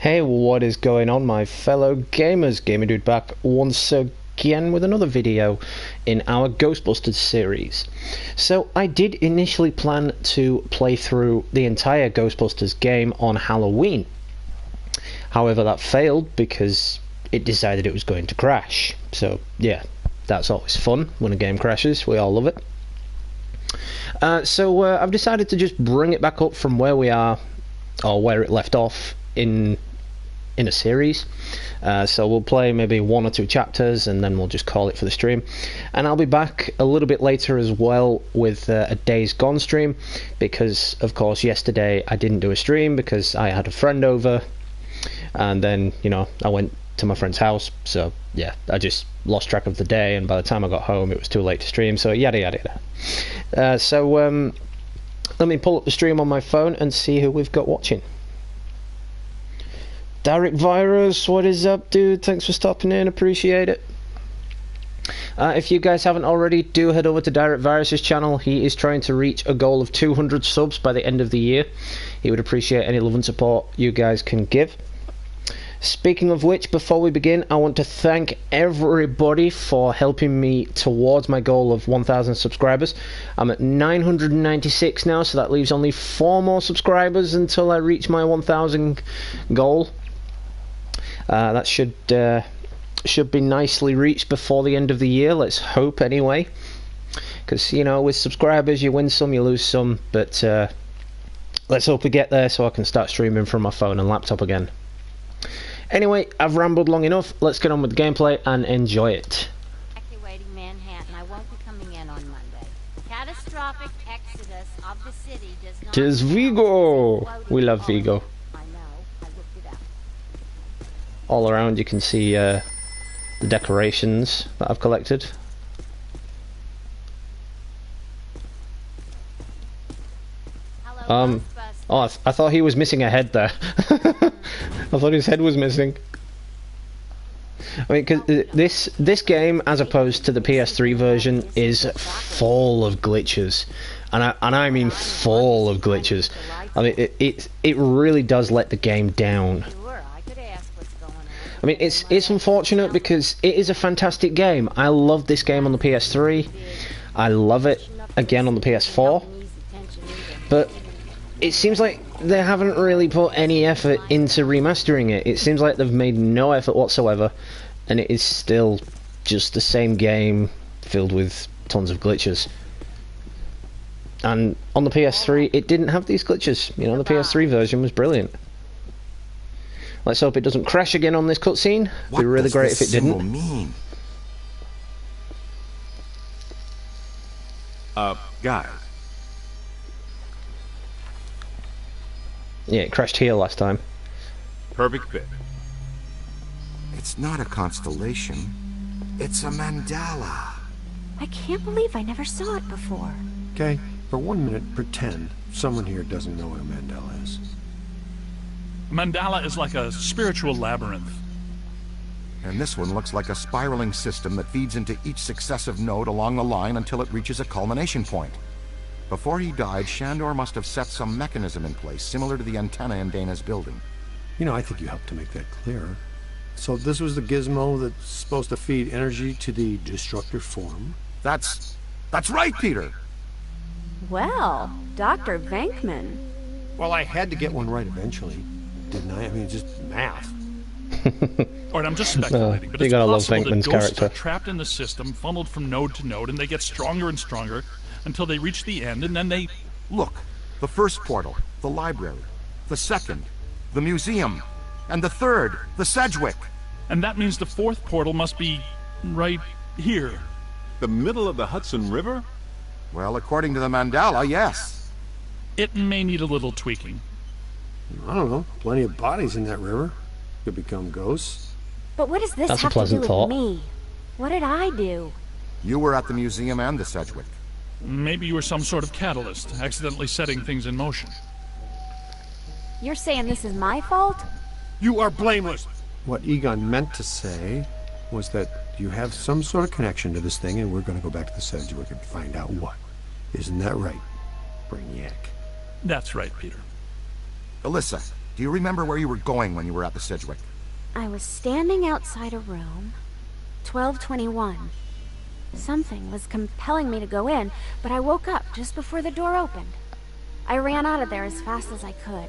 Hey, what is going on, my fellow gamers? Gamer Dude back once again with another video in our Ghostbusters series. So I did initially plan to play through the entire Ghostbusters game on Halloween. However, that failed because it decided it was going to crash. So yeah, that's always fun when a game crashes. We all love it. So I've decided to just bring it back up from where we are, or where it left off in a series. So we'll play maybe 1 or 2 chapters and then we'll just call it for the stream. And I'll be back a little bit later as well with a Days Gone stream, because of course yesterday I didn't do a stream because I had a friend over, and then, you know, I went to my friend's house, so yeah, I just lost track of the day, and by the time I got home it was too late to stream, so yada yada yada. Let me pull up the stream on my phone and see who we've got watching. Derek Virus, what is up, dude? Thanks for stopping in, appreciate it. If you guys haven't already, do head over to Derek Virus's channel. He is trying to reach a goal of 200 subs by the end of the year. He would appreciate any love and support you guys can give. Speaking of which, before we begin, I want to thank everybody for helping me towards my goal of 1,000 subscribers. I'm at 996 now, so that leaves only 4 more subscribers until I reach my 1,000 goal. That should be nicely reached before the end of the year, let's hope anyway. Because, you know, with subscribers you win some, you lose some, but let's hope we get there so I can start streaming from my phone and laptop again. Anyway, I've rambled long enough. Let's get on with the gameplay and enjoy it. Evacuating Manhattan. I won't be coming in on Monday. Catastrophic exodus of the city does not. Tis Vigo. We love Vigo. I know. I looked it up. All around you can see the decorations that I've collected. Hello, Ghostbusters. Oh, I thought he was missing a head there. I thought his head was missing. I mean, because this game, as opposed to the PS3 version, is full of glitches, and I mean full of glitches. I mean, it really does let the game down. Sure, I could ask what's going on. I mean, it's unfortunate because it is a fantastic game. I love this game on the PS3. I love it again on the PS4, but it seems like they haven't really put any effort into remastering it. It seems like they've made no effort whatsoever, and it is still just the same game filled with tons of glitches. And on the PS3 it didn't have these glitches. You know, the PS3 version was brilliant. Let's hope it doesn't crash again on this cutscene. It'd be really great if it didn't. Mean? Guys. Yeah, it crashed here last time. Perfect fit. It's not a constellation. It's a mandala. I can't believe I never saw it before. Okay, for 1 minute, pretend someone here doesn't know what a mandala is. Mandala is like a spiritual labyrinth. And this one looks like a spiraling system that feeds into each successive node along the line until it reaches a culmination point. Before he died, Shandor must have set some mechanism in place, similar to the antenna in Dana's building. You know, I think you helped to make that clearer. So this was the gizmo that's supposed to feed energy to the destructor form? That's right, Peter! Well, Dr. Venkman. Well, I had to get one right eventually, didn't I? I mean, just math. Alright, I'm just speculating, but you it's gotta love possible that Venkman's ghosts character. are trapped in the system, funneled from node to node, and they get stronger and stronger until they reach the end, and then they... Look, the first portal, the library. The second, the museum. And the third, the Sedgwick. And that means the 4th portal must be... right here. The middle of the Hudson River? Well, according to the mandala, yes. It may need a little tweaking. I don't know, plenty of bodies in that river. Could become ghosts. But what does this That's a have to do pleasant with thought. me? What did I do? You were at the museum and the Sedgwick. Maybe you were some sort of catalyst, accidentally setting things in motion. You're saying this is my fault? You are blameless. What Egon meant to say was that you have some sort of connection to this thing, and we're going to go back to the Sedgwick and find out what. Isn't that right, Brainiac? That's right, Peter. Alyssa, Do you remember where you were going when you were at the Sedgwick? I was standing outside a room, 1221. Something was compelling me to go in, but I woke up just before the door opened. I ran out of there as fast as I could.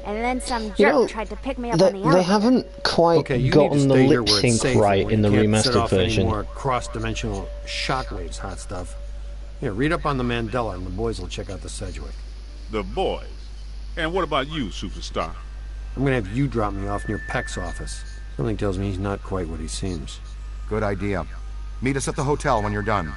And then some jerk tried to pick me up on the elevator. They haven't quite gotten the lip sync right in the remastered version. More cross-dimensional shockwaves, hot stuff. Here, read up on the Mandela, and the boys will check out the Sedgwick. The boys? And what about you, superstar? I'm gonna have you drop me off near Peck's office. Something tells me he's not quite what he seems. Good idea. Meet us at the hotel when you're done.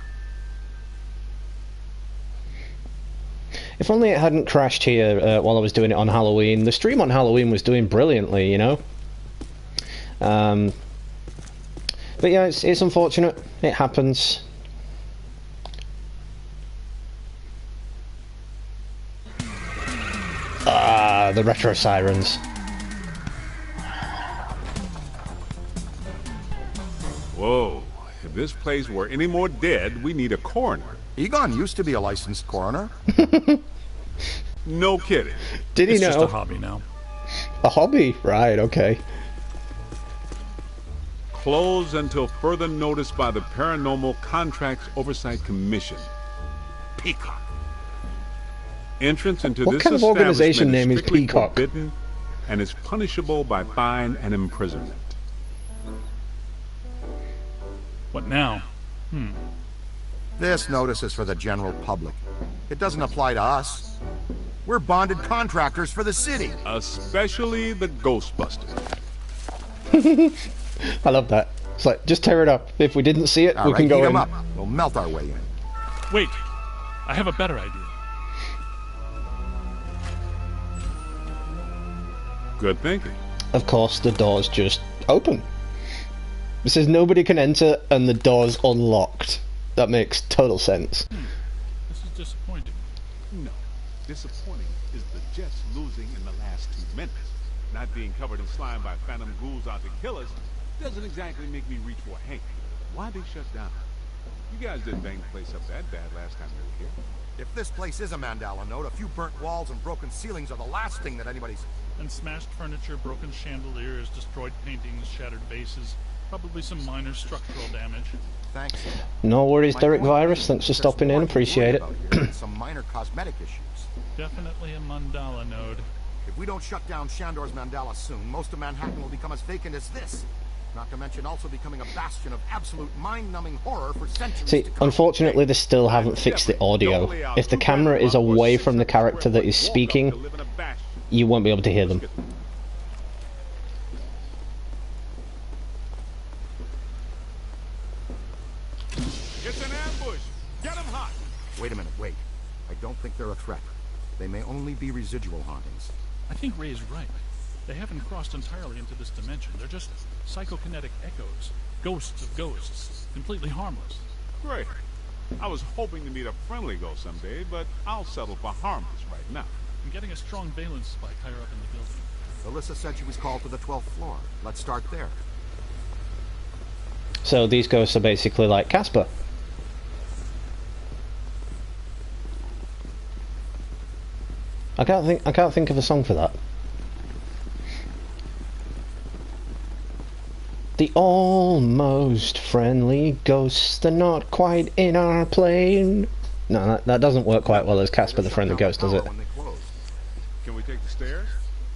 If only it hadn't crashed here while I was doing it on Halloween. The stream on Halloween was doing brilliantly, you know? But yeah, it's unfortunate. It happens. Ah, the retro sirens. Whoa. If this place were any more dead, we need a coroner. Egon used to be a licensed coroner. No kidding. Did he know? It's just a hobby now. A hobby? Right, okay. Closed until further notice by the Paranormal Contracts Oversight Commission. Peacock. Entrance into What this kind of organization establishment name is strictly Peacock? forbidden and is punishable by fine and imprisonment. What now? This notice is for the general public. It doesn't apply to us. We're bonded contractors for the city. Especially the Ghostbusters. I love that. It's like, just tear it up. If we didn't see it, we can go heat in. 'em up. We'll melt our way in. Wait, I have a better idea. Good thinking. Of course, the door's just open. It says nobody can enter and the door's unlocked. That makes total sense. This is disappointing. No. Disappointing is the Jets losing in the last 2 minutes. Not being covered in slime by phantom ghouls out to kill us doesn't exactly make me reach for a hanky. Why'd they shut down? You guys didn't bang the place up that bad last time we were here. If this place is a Mandala node, a few burnt walls and broken ceilings are the last thing that anybody's... And smashed furniture, broken chandeliers, destroyed paintings, shattered vases, probably some minor structural damage. Thanks. No worries, My Derek point Virus. is, Thanks for there's stopping in. more to Appreciate worry it. about here than some minor cosmetic issues. Definitely a mandala node. If we don't shut down Shandor's Mandala soon, most of Manhattan will become as vacant as this. Not to mention also becoming a bastion of absolute mind-numbing horror for centuries See, to come. unfortunately, they still haven't fixed the audio. If the camera is away from the character that is speaking, you won't be able to hear them. It's an ambush! Get 'em hot! Wait a minute, wait. I don't think they're a threat. They may only be residual hauntings. I think Ray is right. They haven't crossed entirely into this dimension. They're just psychokinetic echoes. Ghosts of ghosts. Completely harmless. Great. I was hoping to meet a friendly ghost someday, but I'll settle for harmless right now. I'm getting a strong valence spike higher up in the building. Alyssa said she was called to the 12th floor. Let's start there. So these ghosts are basically like Casper. I can't think of a song for that. The almost friendly ghosts, they're not quite in our plane. No, that doesn't work quite well as Casper the Friendly Ghost, does it? Can we take the stairs?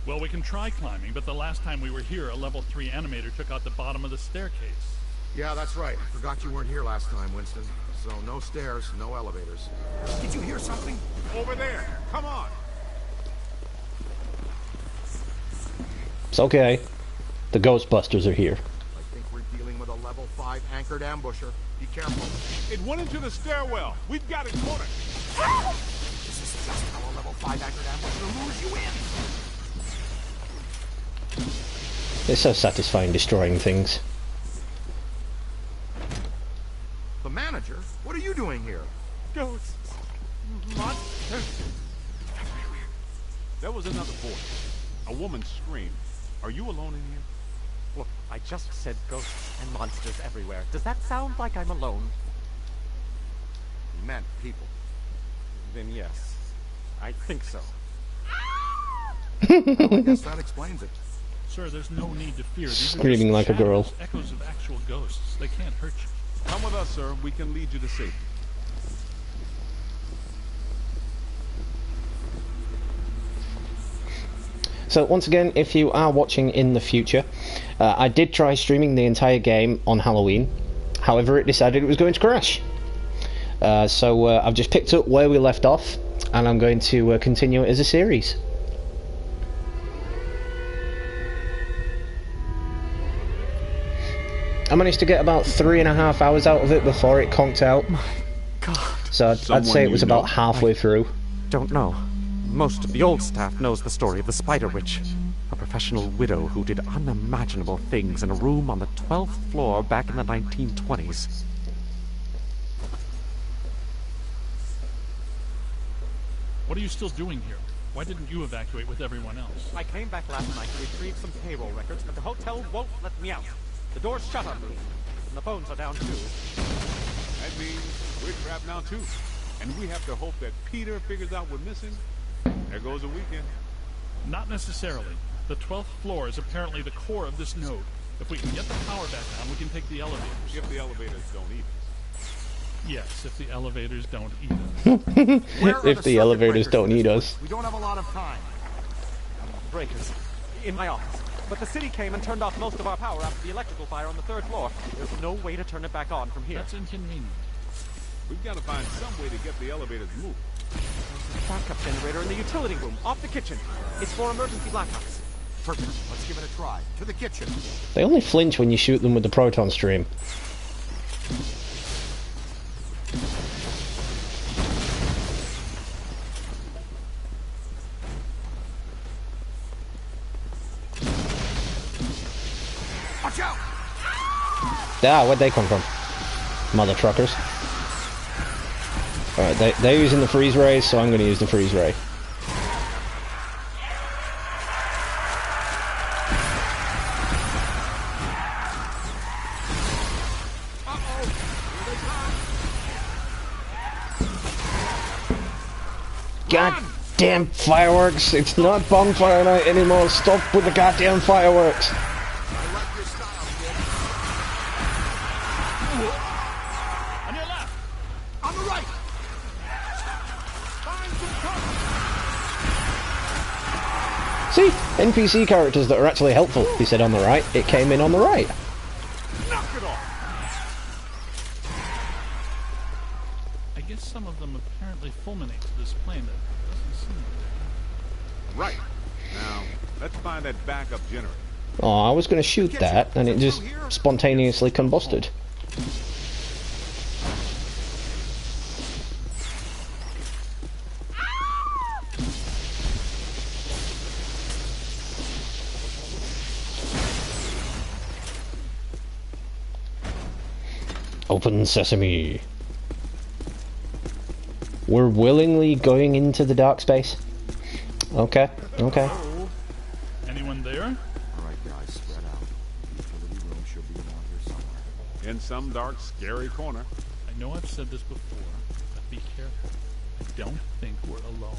Well, we can try climbing, but the last time we were here, a level 3 animator took out the bottom of the staircase. Yeah, that's right. Forgot you weren't here last time, Winston. So no stairs, no elevators. Did you hear something? Over there! Come on! It's okay. The Ghostbusters are here. I think we're dealing with a level 5 anchored ambusher. Be careful. It went into the stairwell. We've got it cornered. This is just how a level 5 anchored ambusher lures you in. It's so satisfying destroying things. The manager? What are you doing here? Ghosts. Monsters. There was another voice. A woman screamed. Are you alone in here? Look, I just said ghosts and monsters everywhere. Does that sound like I'm alone? You meant people. Then yes, I think so. Well, I guess that explains it. Sir, there's no need to fear. These are Screaming just like a girl. shadows, echoes of actual ghosts. They can't hurt you. Come with us, sir. We can lead you to safety. So once again, if you are watching in the future, I did try streaming the entire game on Halloween. However, it decided it was going to crash. So I've just picked up where we left off, and I'm going to continue it as a series. I managed to get about 3.5 hours out of it before it conked out. My God. So I'd say it was about halfway through. Don't know. Most of the old staff knows the story of the Spider Witch, a professional widow who did unimaginable things in a room on the 12th floor back in the 1920s. What are you still doing here? Why didn't you evacuate with everyone else? I came back last night to retrieve some payroll records, but the hotel won't let me out. The door's shut on me, and the phones are down too. That means we're trapped now, too. And we have to hope that Peter figures out we're missing. There goes a weekend. Not necessarily. The 12th floor is apparently the core of this node. If we can get the power back on, we can take the elevators. If the elevators don't eat us. Yes, if the elevators don't eat us. If the elevators don't need us. We don't have a lot of time. Breakers. In my office. But the city came and turned off most of our power after the electrical fire on the 3rd floor. There's no way to turn it back on from here. That's inconvenient. We've got to find some way to get the elevators moved. There's a backup generator in the utility room, off the kitchen. It's for emergency blackouts. Perfect. Let's give it a try. To the kitchen. They only flinch when you shoot them with the proton stream. Watch out! Ah, where'd they come from? Mother truckers. Alright, they're using the freeze ray, so I'm going to use the freeze ray. God damn fireworks! It's not bonfire night anymore. Stop with the goddamn fireworks. I like your style, kid. On your left! On the right! See? NPC characters that are actually helpful. He said on the right. It came in on the right. Knock it off! I guess some of them apparently fulminate to this plane that doesn't seem Right. Now, let's find that backup generator. Oh, I was going to shoot that, and it just spontaneously combusted. Open sesame. We're willingly going into the dark space. Okay, okay. Hello? Anyone there? All right, guys, spread out. The utility room should be around here somewhere. In some dark, scary corner. I know I've said this before, but be careful. I don't think we're alone.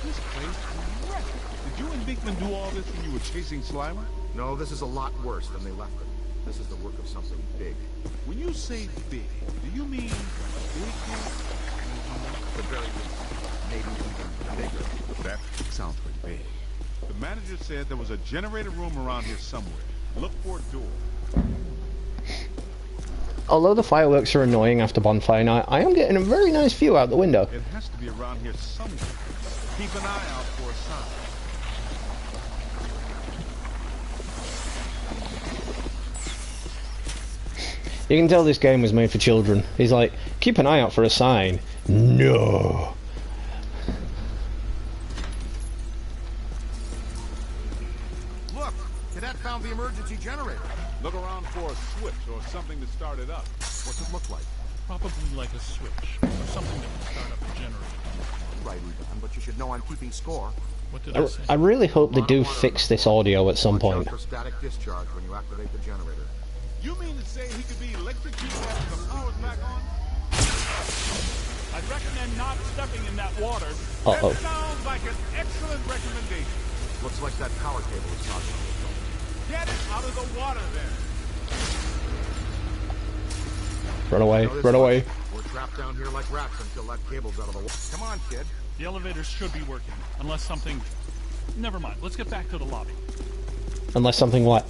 This place is wrecked. Did you and Beekman do all this when you were chasing Slimer? No, this is a lot worse than they left it. This is the work of something big. When you say big, do you mean big? The very least. Maybe even bigger. That sounds pretty big. The manager said there was a generator room around here somewhere. Look for a door. Although the fireworks are annoying after bonfire night, I am getting a very nice view out the window. It has to be around here somewhere. Keep an eye out for a sign. You can tell this game was made for children. He's like, keep an eye out for a sign. No. Look! Cadet found the emergency generator. Look around for a switch or something to start it up. What's it look like? Probably like a switch, or something that can start up the generator. Right, Ethan, but you should know I'm keeping score. What did I say? I really hope they do fix this audio at some Watch out point. for static discharge when you activate the generator. You mean to say he could be electrocuted after the power's back on? I'd recommend not stepping in that water. That sounds like an excellent recommendation. Looks like that power cable is not going to Get it out of the water then. Run away, run away. We're trapped down here like rats until that cable's out of the water. Come on, kid. The elevators should be working, unless something... Never mind, let's get back to the lobby. Unless something what?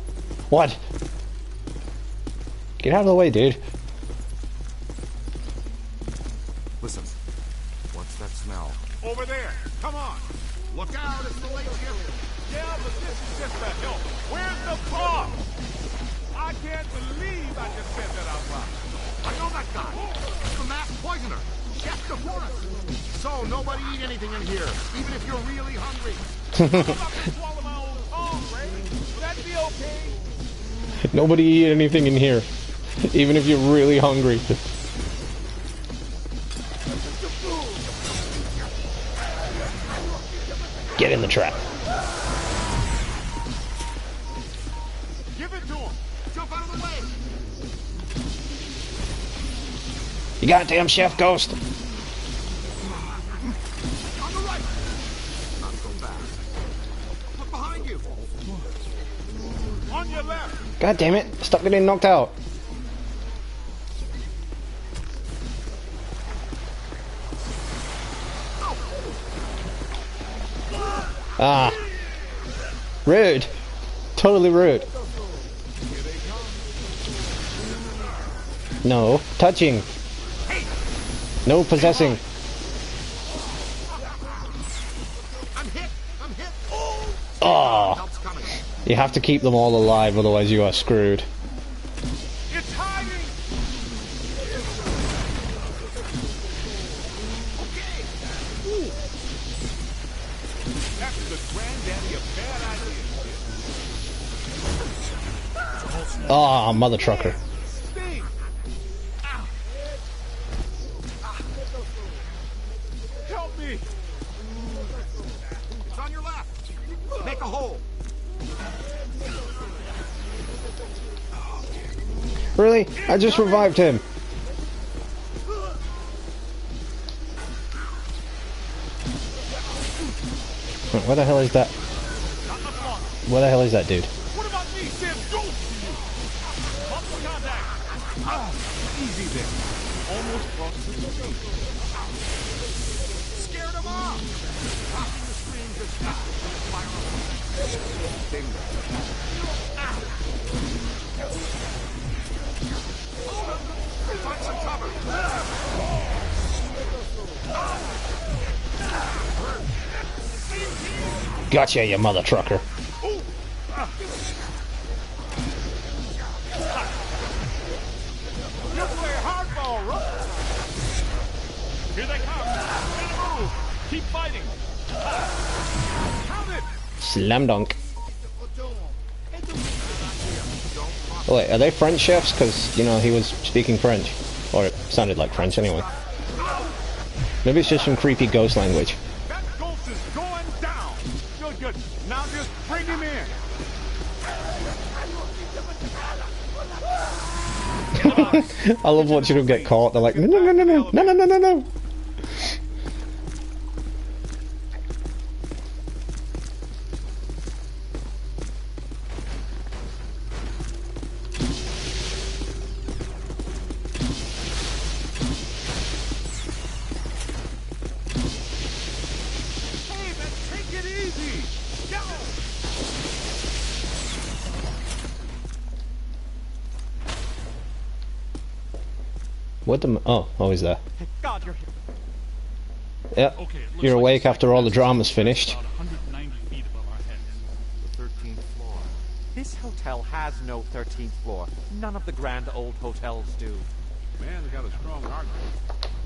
What? Get out of the way, dude. Listen, what's that smell? Over there. Come on. Look out, it's the late shift. Yeah, but this is just a help. Where's the boss? I can't believe I just said that out loud. I know that guy. The masked poisoner. Chef the forest. So, nobody eat anything in here, even if you're really hungry. I'm about to swallow my own tongue, Ray. Would that be okay? Nobody eat anything in here, even if you're really hungry. Get in the trap. Give it to him. Jump out of the way. You goddamn Chef Ghost. On the right. Not so fast. Look behind you. On your left. God damn it. Stop getting knocked out. Ah. Rude. Totally rude. No. Touching. No possessing. I'm hit. Oh. You have to keep them all alive, otherwise you are screwed. It's hiding. Okay. That's the granddaddy of bad ideas. Ah, mother trucker. Sting. Ow. Help me. It's on your left. Make a hole. Really? I just revived him. Where the hell is that? Where the hell is that dude? What about me, Sam? Go to you. Multiple contact. Easy there. Almost crossed the street. Scared him off. Watching the screen just find some cover. Gotcha, you mother trucker. Here they come. Gotta move. Keep fighting. Count it. Slam dunk. Oh, wait, are they French chefs? Because, you know, he was speaking French. Or it sounded like French anyway. Maybe it's just some creepy ghost language. That ghost is going down. Good, good. Now just bring him in. I love watching them get caught. They're like, no, no, no, no, no, no, no, no, no, no. Hey, man, take it easy. Go. What the? Oh, he's there. God, you're here. Yep. Okay, it looks You're like awake the after all the second drama's passage is finished. about 190 feet above our heads. The 13th floor. This hotel has no 13th floor. None of the grand old hotels do. Man's got a strong argument.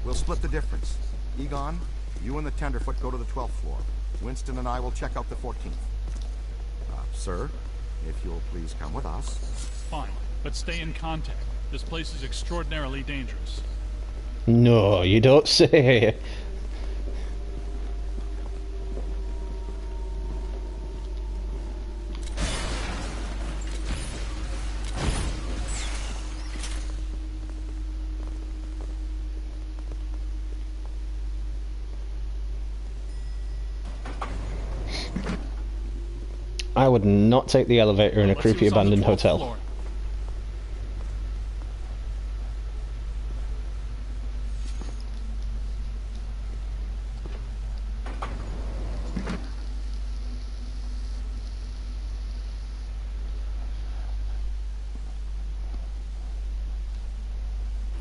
We'll split the difference. Egon, you and the Tenderfoot go to the 12th floor. Winston and I will check out the 14th. Sir, if you'll please come with us. Fine, but stay in contact. This place is extraordinarily dangerous. No, you don't say. I would not take the elevator in a Let's see creepy what's on the abandoned 12th hotel. floor.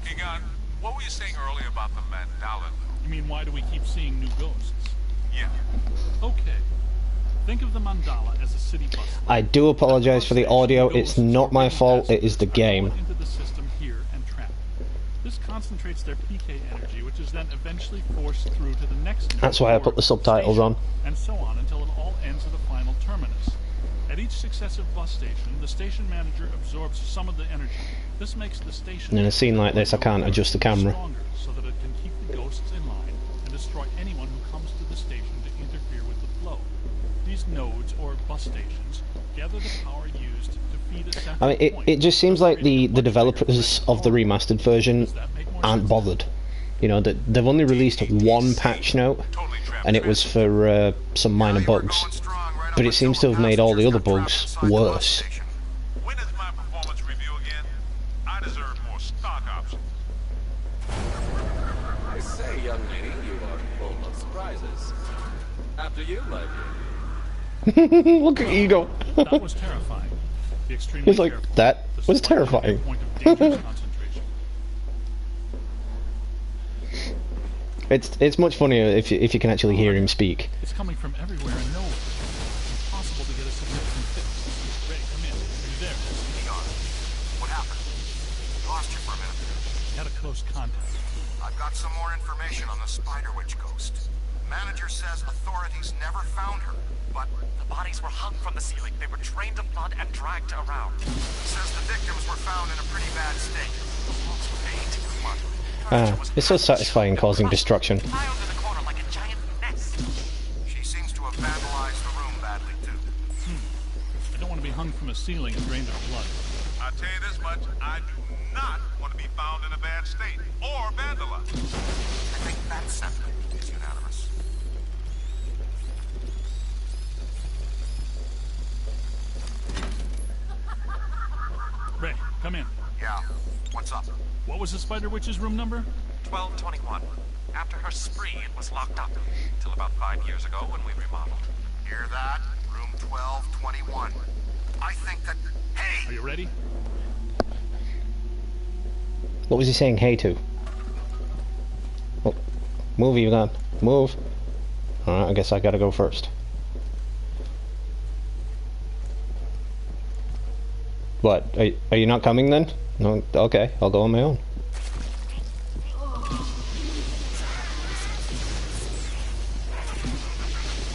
Egon, what were you saying earlier about the mandala? You mean, why do we keep seeing new ghosts? Yeah. Okay. Think of the mandala as a city bus. I do apologise for the audio. It's not my fault. It is the game. Into the system here and trapped. This concentrates their PK energy, which is then eventually forced through to the next node. That's why I put the subtitles on. And so on until it all ends at the final terminus. At each successive bus station, the station manager absorbs some of the energy. This makes the station... In a scene like this, I can't adjust the camera. ...stronger, so that it can keep the ghosts in line and destroy anyone who comes to the station to interfere with the flow. These nodes, or bus stations, gather the power used to feed a central I mean, it just seems like the developers of the remastered version aren't bothered. You know, that they've only released one patch note, and it was for some minor bugs. But it seems to have made all the other bugs worse. When is my performance review again? I deserve more stock options. I say, young lady, you are full of surprises. After you, my dear. Look at Ego. That was terrifying. Be extremely He's like, careful. that This was is likely to be a terrifying. point of dangerous concentration. It's much funnier if you can actually hear him speak. It's coming from everywhere and nowhere. Impossible to get a significant fix. Ray, come in. Are you there? Egon, what happened? Lost you for a minute. Had a close contact. I've got some more information on the Spider Witch ghost. Manager says authorities never found her, but The bodies were hung from the ceiling. They were drained of blood and dragged around. says the victims were found in a pretty bad state. The walls were painted with mud. It's so satisfying causing destruction. Piled in the corner like a giant nest. She seems to have vandalized the room badly, too. I don't want to be hung from a ceiling and drained of blood. I'll tell you this much, I do not want to be found in a bad state or vandalized. I think that sentiment is unanimous. Ray, come in. Yeah, what's up? What was the Spider Witch's room number? 1221. After her spree, it was locked up. Till about 5 years ago when we remodeled. Hear that? Room 1221. I think that... Are Hey! you ready? What was he saying hey to? Oh, move, Egon. Move. Alright, I guess I gotta go first. What? Are you not coming then? No? Okay, I'll go on my own.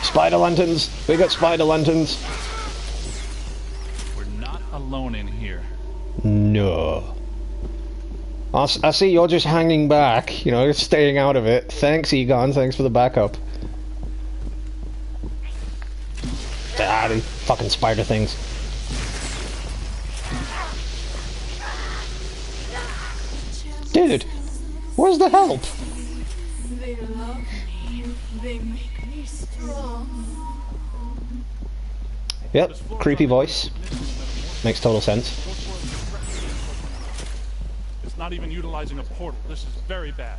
Spider lanterns! We got spider lanterns! We're not alone in here. No. I see you're just hanging back, you know, staying out of it. Thanks, Egon, thanks for the backup. Ah, these fucking spider things. Dude, where's the help? They love me. They make me strong. Yep, creepy voice. Makes total sense. It's not even utilizing a portal. This is very bad.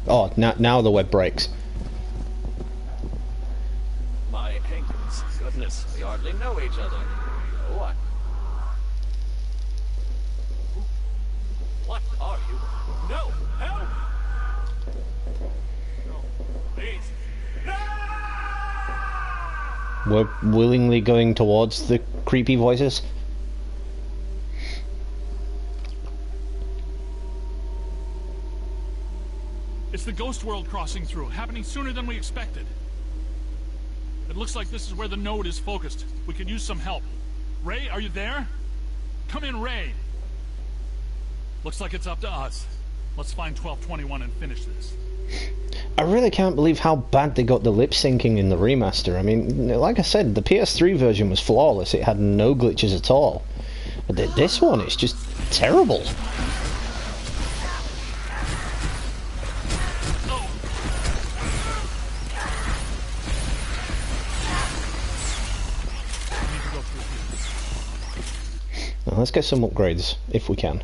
Oh, now the web breaks. My ankles. Goodness, we hardly know each other. What? What are you? No! Help! No, please. We're willingly going towards the creepy voices. It's the ghost world crossing through, happening sooner than we expected. It looks like this is where the node is focused. We could use some help. Ray, are you there? Come in, Ray. Looks like it's up to us. Let's find 1221 and finish this. I really can't believe how bad they got the lip syncing in the remaster. I mean, like I said, the PS3 version was flawless. It had no glitches at all. But this one is just terrible. Let's get some upgrades, if we can.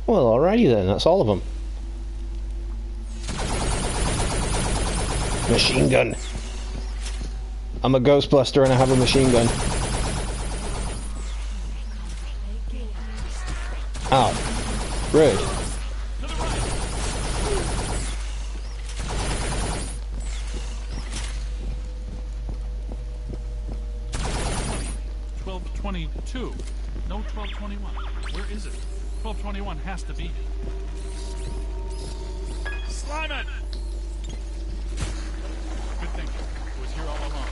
Well, alrighty then, that's all of them. Machine gun. I'm a Ghostbuster and I have a machine gun. Ow. Rude. 1222. No 1221. Where is it? 1221 has to be. Slime it! Good thing. It was here all along.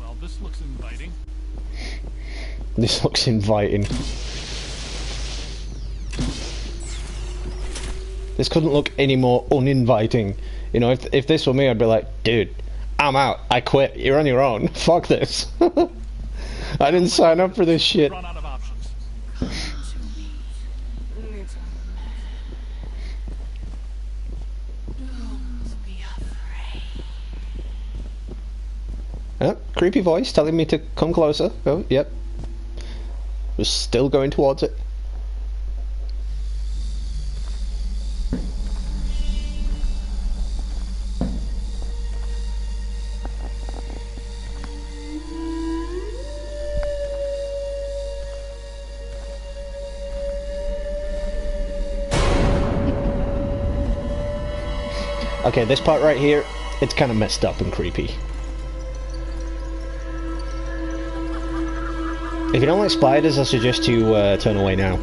Well, this looks inviting. This looks inviting. This couldn't look any more uninviting. You know, if this were me, I'd be like, dude, I'm out. I quit. You're on your own. Fuck this. I didn't sign up for this shit. Run out of options. Oh, creepy voice telling me to come closer. Oh, yep. Was still going towards it. Okay, this part right here, it's kind of messed up and creepy. If you don't like spiders, I suggest you turn away now.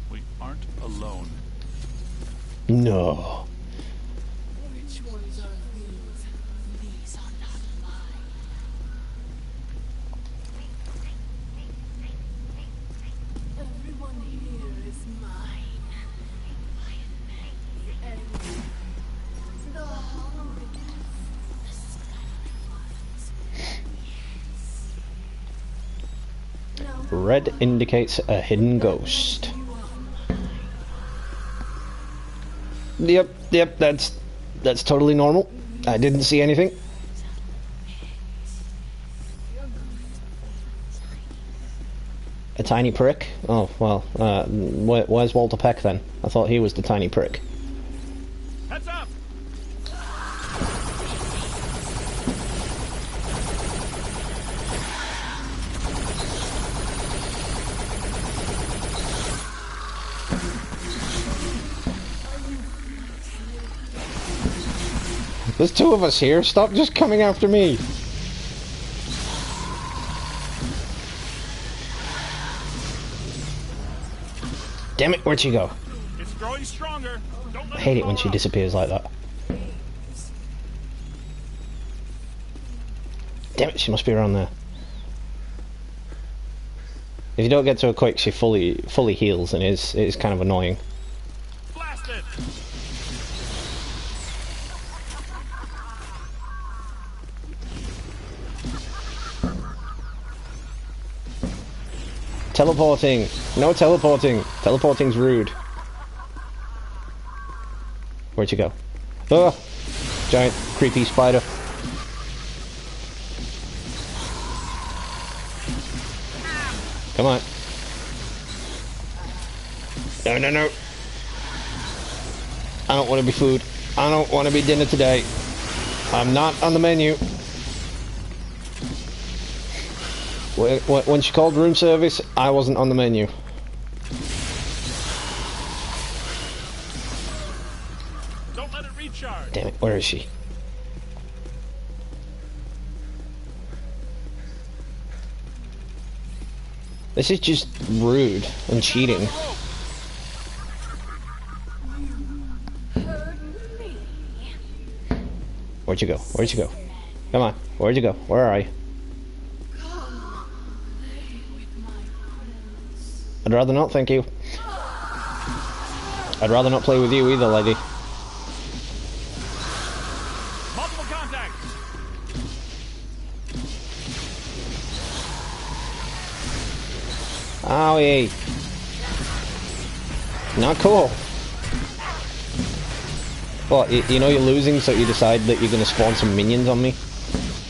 We aren't alone. No. Which ones are these? These are not mine. Everyone here is mine. And the hungry, the scattered ones. Red indicates a hidden ghost. Yep, that's totally normal. I didn't see anything. A tiny prick? Oh, well, where's Walter Peck then? I thought he was the tiny prick. Heads up! There's two of us here. Stop just coming after me. Damn it, where'd she go? It's growing stronger. Don't let I hate it when blow she up. disappears like that. Damn it, she must be around there. If you don't get to her quick, she fully heals, and it is kind of annoying. Blast it! Teleporting! No teleporting! Teleporting's rude. Where'd you go? Oh! Giant creepy spider. Come on. No, no, no. I don't want to be food. I don't want to be dinner today. I'm not on the menu. When she called room service, I wasn't on the menu. Don't let it recharge. Damn it, where is she? This is just rude and cheating. Where'd you go? Where'd you go? Come on. Where'd you go? Where are you? Come, play with my friends. I'd rather not, thank you. I'd rather not play with you either, lady. Multiple contacts. Owie. Not cool. What, you know you're losing, so you decide that you're gonna spawn some minions on me?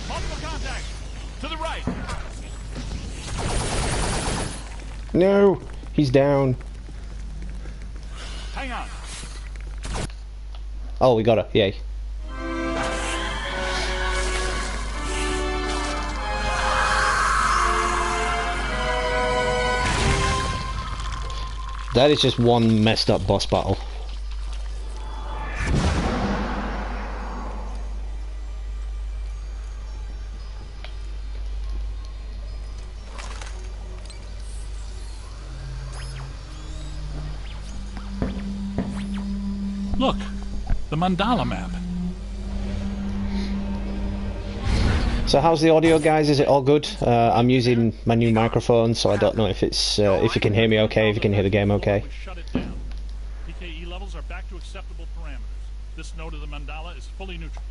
Multiple contacts. To the right. No! He's down. Hang on. Oh, we got her. Yay. That is just one messed up boss battle. Look, the mandala map. So how's the audio, guys? Is it all good? I'm using my new microphone, so I don't know if it's if you can hear me okay, if you can hear the game okay. Shut it down. PKE levels are back to acceptable parameters. This node of the mandala is fully neutral.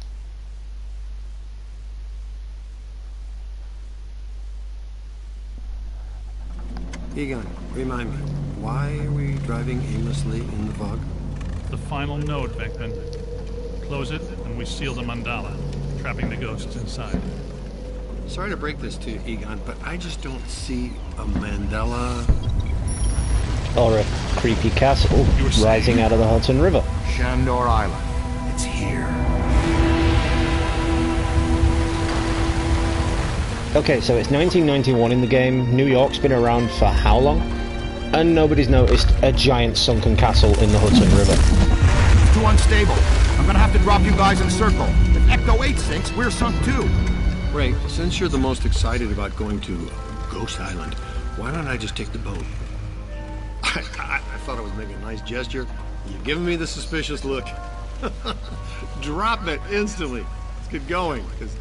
Egon, remind me, why are we driving aimlessly in the fog? The final node, Beckman. Close it, and we seal the mandala, trapping the ghosts inside. Sorry to break this to you, Egon, but I just don't see a mandala. Or a creepy castle rising out of the Hudson River. Shandor Island. It's here. Okay, so it's 1991 in the game. New York's been around for how long? And nobody's noticed a giant sunken castle in the Hudson River. It's too unstable. I'm gonna have to drop you guys in circle. If Ecto 8 sinks, we're sunk too. Ray, since you're the most excited about going to Ghost Island, why don't I just take the boat? I thought I was making a nice gesture. You're giving me the suspicious look. Drop it instantly. Let's get going, because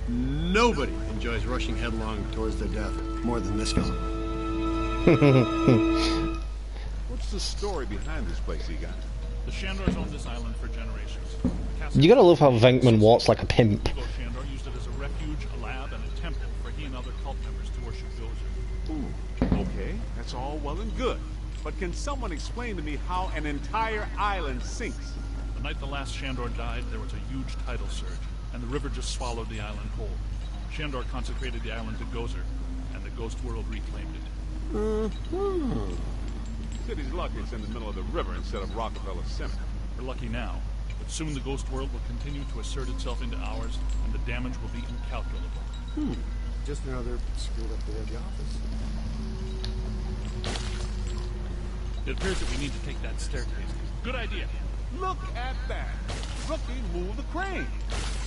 nobody enjoys rushing headlong towards their death more than this fella. What's the story behind this place, Egon? The Shandors owned this island for generations. You gotta love how Venkman walks like a pimp. Shandor used it as a refuge, a lab, and a temple for he and other cult members to worship Gozer. Ooh, okay, that's all well and good. But can someone explain to me how an entire island sinks? The night the last Shandor died, there was a huge tidal surge, and the river just swallowed the island whole. Shandor consecrated the island to Gozer, and the ghost world reclaimed it. City's lucky it's in the middle of the river instead of Rockefeller Center. We're lucky now, but soon the ghost world will continue to assert itself into ours, and the damage will be incalculable. Just another screwed up day at the office. It appears that we need to take that staircase. Good idea. Look at that! Rookie, move the crane!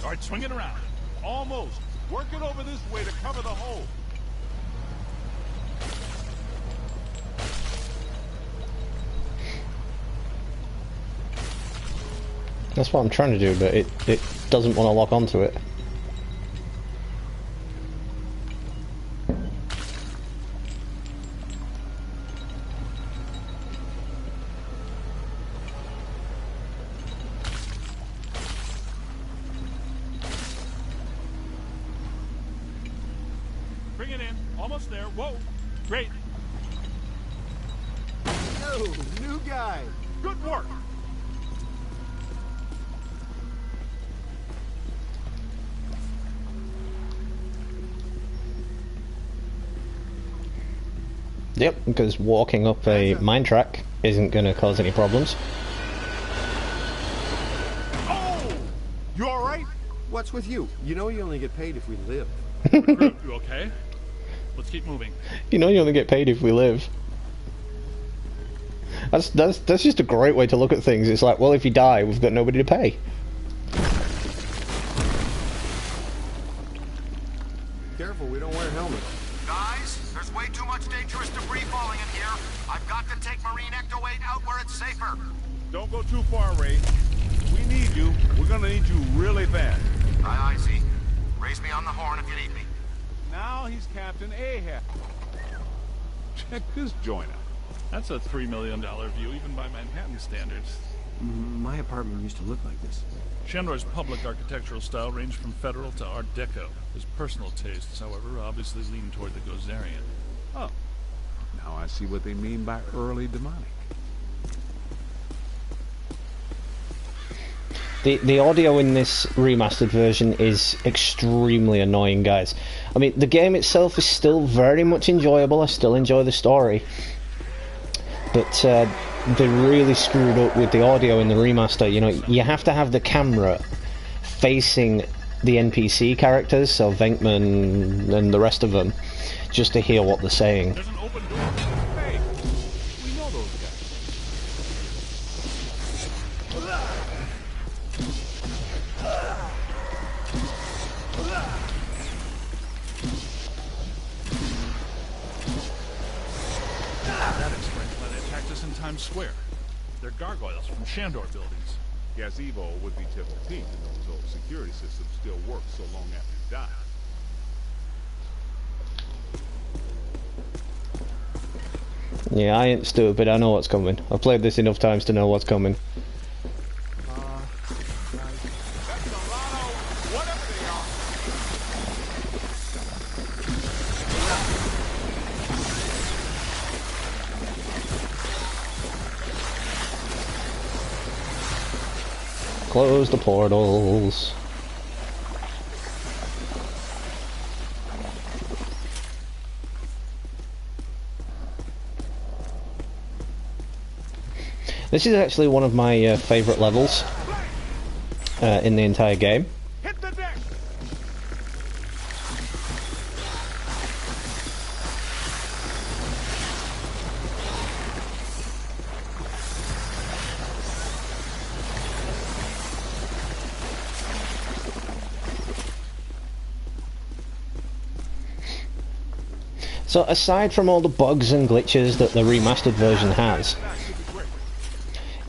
All right, swing it around. Almost. Work it over this way to cover the hole. That's what I'm trying to do, but it doesn't want to lock onto it. Bring it in. Almost there. Whoa. Great. Oh, new guy. Good work. Yep, because walking up a mine track isn't going to cause any problems. Oh! You alright? What's with you? You know you only get paid if we live. Recruit, you okay? Let's keep moving. You know you only get paid if we live. That's just a great way to look at things. It's like, well, if you die, we've got nobody to pay. Careful, we don't wear helmets. Guys, there's way too much dangerous debris falling in here. I've got to take Marine Ecto 8 out where it's safer. Don't go too far, Ray. We need you. We're gonna need you really bad. Aye, aye, Z. Raise me on the horn if you need me. Now he's Captain Ahab. Check this joint out. That's a $3 million view, even by Manhattan standards. My apartment used to look like this. Shandor's public architectural style ranged from Federal to Art Deco. His personal tastes, however, obviously lean toward the Gozerian. Oh, now I see what they mean by early demonic. The audio in this remastered version is extremely annoying, guys. I mean, the game itself is still very much enjoyable. I still enjoy the story. But they really screwed up with the audio in the remaster. You know, you have to have the camera facing the NPC characters, so Venkman and the rest of them, just to hear what they're saying. There's an open door. Hey, we know those guys. That explains why they attacked us in Times Square. They're gargoyles from Shandor buildings. Gazebo would be tip of the teeth to know his old security system still works so long after he died. Yeah, I ain't stupid, I know what's coming. I've played this enough times to know what's coming. That's a lot of whatever they are. Close the portals. This is actually one of my favourite levels in the entire game. Hit the deck! So aside from all the bugs and glitches that the remastered version has,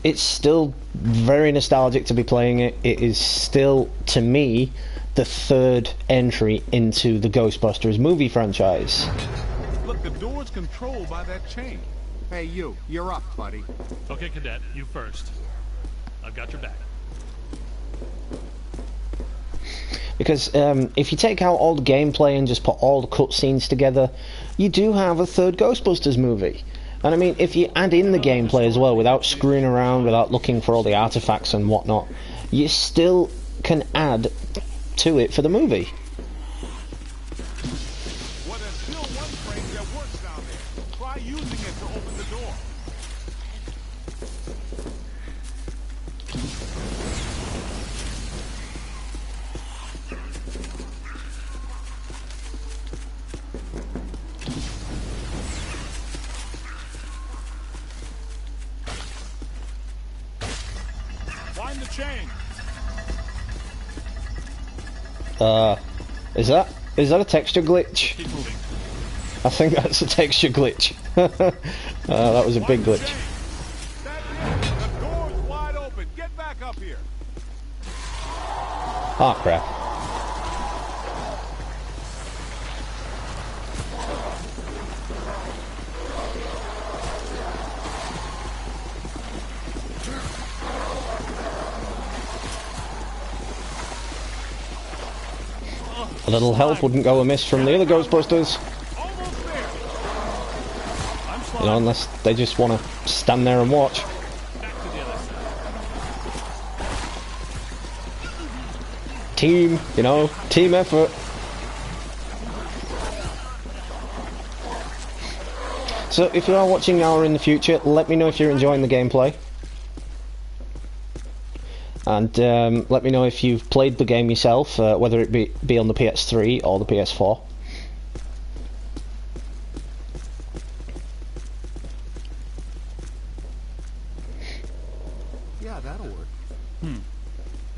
it's still very nostalgic to be playing it. It is still, to me, the third entry into the Ghostbusters movie franchise. Look, the door's controlled by that chain. Hey, you're up, buddy. Okay, Cadet, you first. I've got your back. Because if you take out all the gameplay and just put all the cutscenes together, you do have a third Ghostbusters movie. And I mean, if you add in the gameplay as well, without screwing around, without looking for all the artifacts and whatnot, you still can add to it for the movie. Well, there's still one crane that works down there. Try using it to open the door. Find the chain. Is that a texture glitch? Keep moving. I think that's a texture glitch. That was a big glitch. That's it. The door's wide open. Get back up here. Ah, crap. A little help wouldn't go amiss from the other Ghostbusters. Almost there. I'm You know, unless they just want to stand there and watch. back to the other side. Team, you know, team effort. So if you are watching now or in the future, let me know if you're enjoying the gameplay. And let me know if you've played the game yourself, whether it be on the PS3 or the PS4. Yeah, that'll work.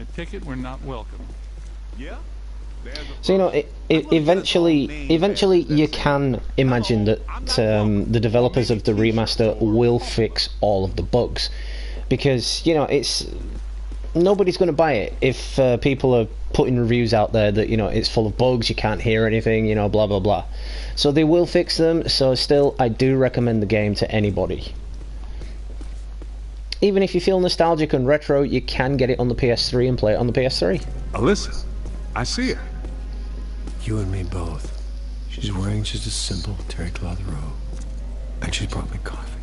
I take it we're not welcome. Yeah? There's a So you know, eventually you can imagine that the developers of the remaster will fix all of the bugs, because you know nobody's going to buy it if people are putting reviews out there that, you know, it's full of bugs, you can't hear anything, you know, blah blah blah. So they will fix them. So still, I do recommend the game to anybody. Even if you feel nostalgic and retro, you can get it on the PS3 and play it on the PS3. Alyssa, I see her. You and me both. She's wearing just a simple terry cloth robe. And she's brought me coffee.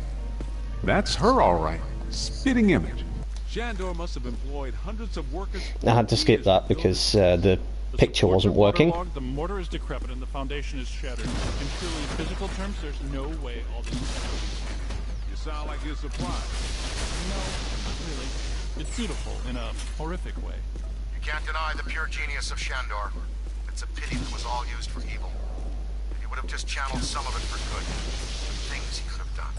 That's her, all right. Spitting image. Shandor must have employed hundreds of workers. I had to skip that because the picture wasn't working. The mortar is decrepit and the foundation is shattered. In purely physical terms, there's no way all this is happening. You sound like you're surprised. No, not really. It's beautiful in a horrific way. You can't deny the pure genius of Shandor. It's a pity that was all used for evil. If he would have just channeled some of it for good, the things he could have done.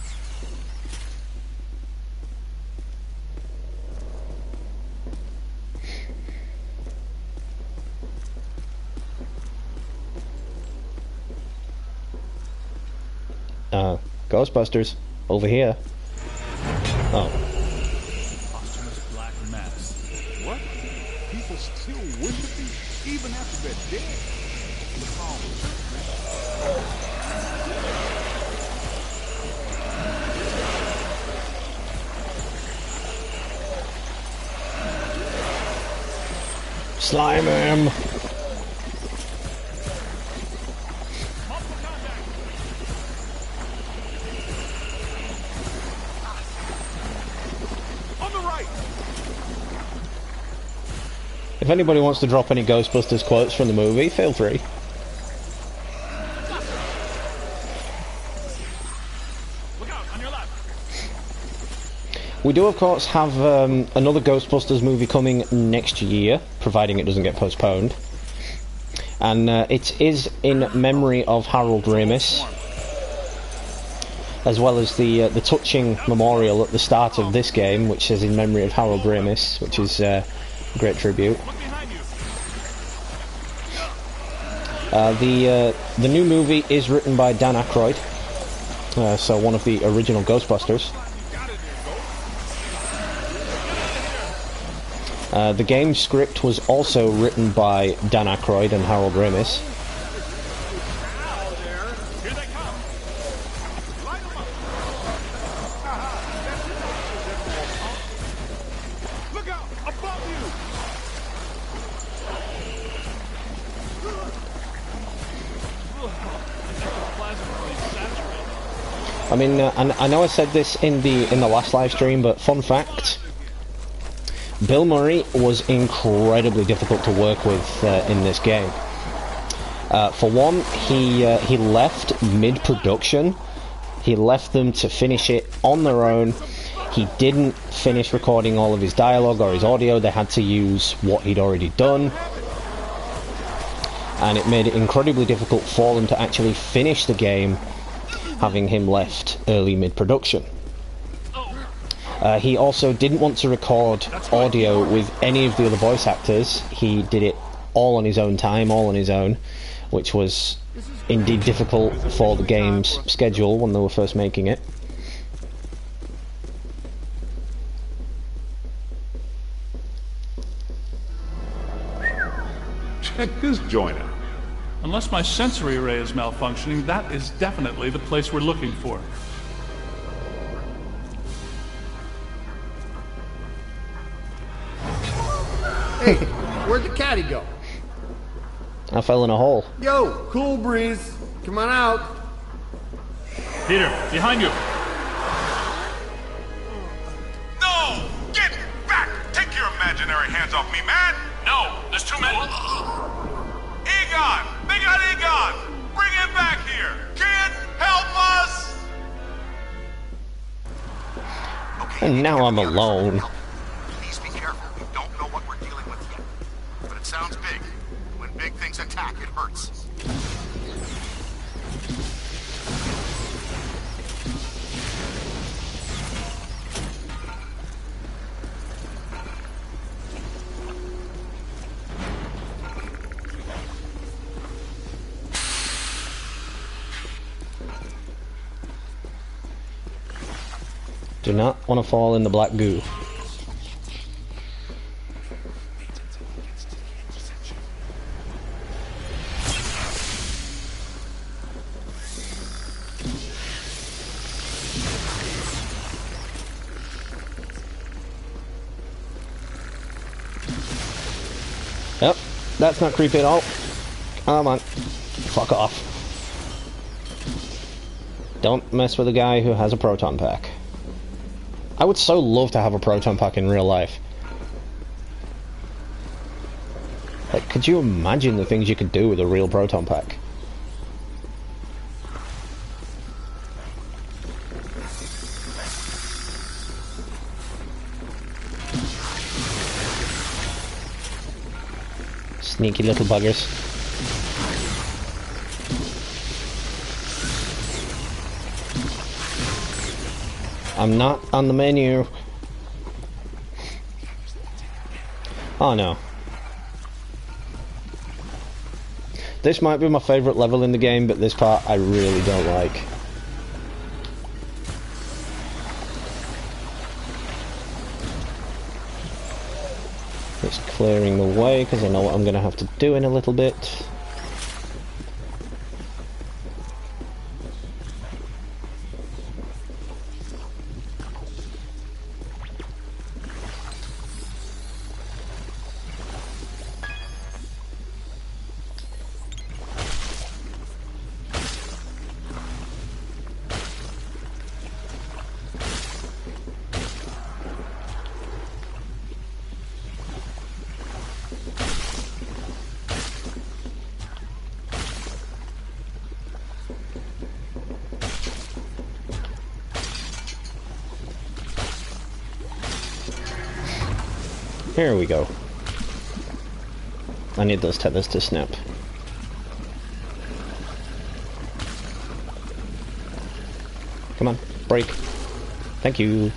Ghostbusters, over here. Oh. Posthumous black mass. What? People still worship me even after they're dead? The problem. Slime him! If anybody wants to drop any Ghostbusters quotes from the movie, feel free. Look out, on your left. We do, of course, have another Ghostbusters movie coming next year, providing it doesn't get postponed. And it is in memory of Harold Ramis, as well as the touching memorial at the start of this game, which is in memory of Harold Ramis, which is a great tribute. The new movie is written by Dan Aykroyd, so one of the original Ghostbusters. The game script was also written by Dan Aykroyd and Harold Ramis. I mean, I know I said this in the last live stream, but fun fact: Bill Murray was incredibly difficult to work with in this game. For one, he left mid-production. He left them to finish it on their own. He didn't finish recording all of his dialogue or his audio. They had to use what he'd already done. And it made it incredibly difficult for them to actually finish the game, having him left early mid-production. He also didn't want to record audio with any of the other voice actors. He did it all on his own time, all on his own, which was indeed difficult for the game's schedule when they were first making it. Check this joint out. Unless my sensory array is malfunctioning, that is definitely the place we're looking for. Hey, where'd the caddy go? I fell in a hole. Yo, cool breeze. Come on out. Peter, behind you. No! Get back! Take your imaginary hands off me, man! No, there's too many. Egon! They got Egon! Bring him back here! Kid, help us! Okay, And now I'm alone. Please be careful. We don't know what we're dealing with yet. But it sounds big. When big things attack, it hurts. Do not want to fall in the black goo. that's not creepy at all. Come on. Fuck off. Don't mess with a guy who has a proton pack. I would so love to have a proton pack in real life. Like, could you imagine the things you could do with a real proton pack? Sneaky little buggers. I'm not on the menu. Oh no. This might be my favourite level in the game, but this part I really don't like. It's clearing the way, because I know what I'm going to have to do in a little bit. Here we go. I need those tethers to snap. Come on, break. Thank you.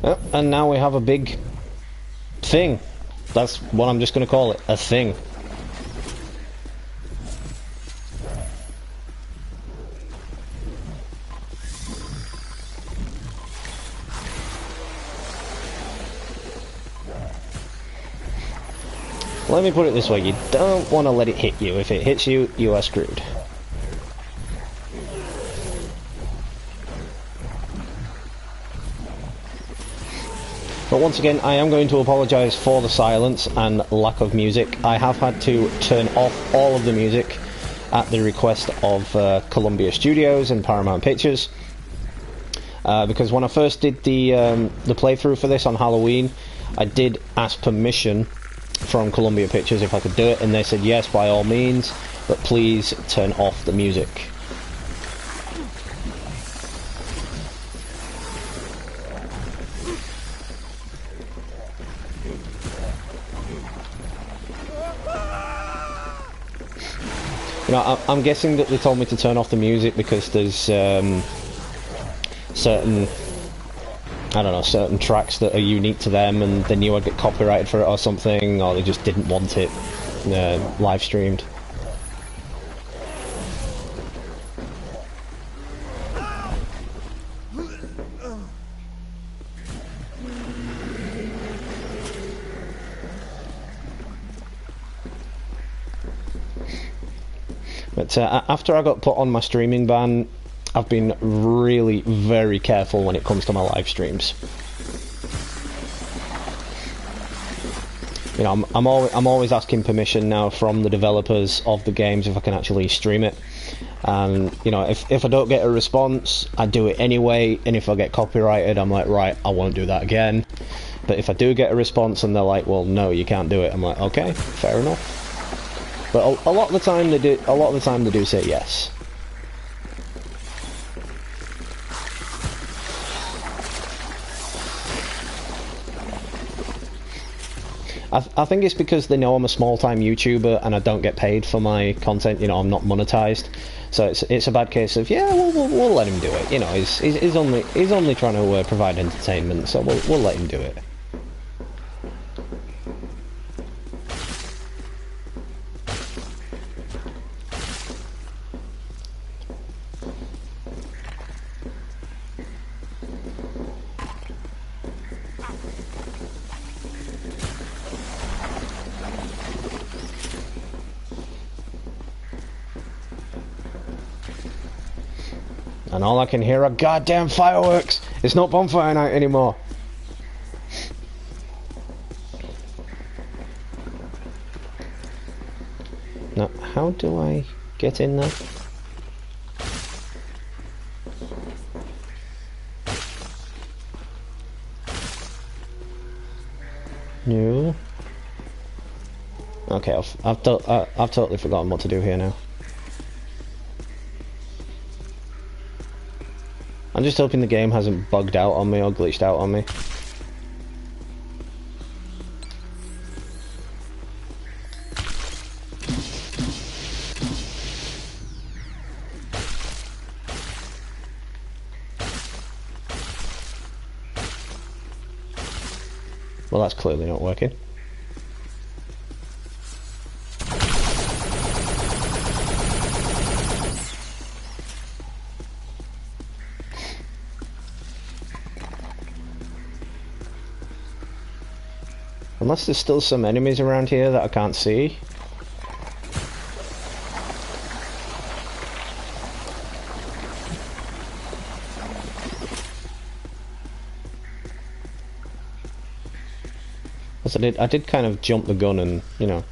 Oh, and now we have a big thing. That's what I'm just going to call it, a thing. Let me put it this way, you don't want to let it hit you. If it hits you, you are screwed. But once again, I am going to apologise for the silence and lack of music. I have had to turn off all of the music at the request of Columbia Studios and Paramount Pictures. Because when I first did the playthrough for this on Halloween, I did ask permission from Columbia Pictures if I could do it, and they said yes, by all means, but please turn off the music. You know, I'm guessing that they told me to turn off the music because there's certain, I don't know, certain tracks that are unique to them, and they knew I'd get copyrighted for it or something, or they just didn't want it live streamed. But after I got put on my streaming ban, I've been really very careful when it comes to my live streams. You know, I'm always asking permission now from the developers of the games if I can actually stream it. And you know, if I don't get a response, I do it anyway. And if I get copyrighted, I'm like, right, I won't do that again. But if I do get a response and they're like, well, no, you can't do it, I'm like, okay, fair enough. But a lot of the time they do. A lot of the time they do say yes. I think it's because they know I'm a small-time YouTuber and I don't get paid for my content. You know, I'm not monetized, so it's a bad case of yeah, we'll let him do it. You know, he's only trying to provide entertainment, so we'll let him do it. And all I can hear are goddamn fireworks. It's not bonfire night anymore. Now, how do I get in there? No. Okay, I've totally forgotten what to do here now. I'm just hoping the game hasn't bugged out on me or glitched out on me. Well, that's clearly not working. Unless there's still some enemies around here that I can't see. As I did kind of jump the gun and, you know,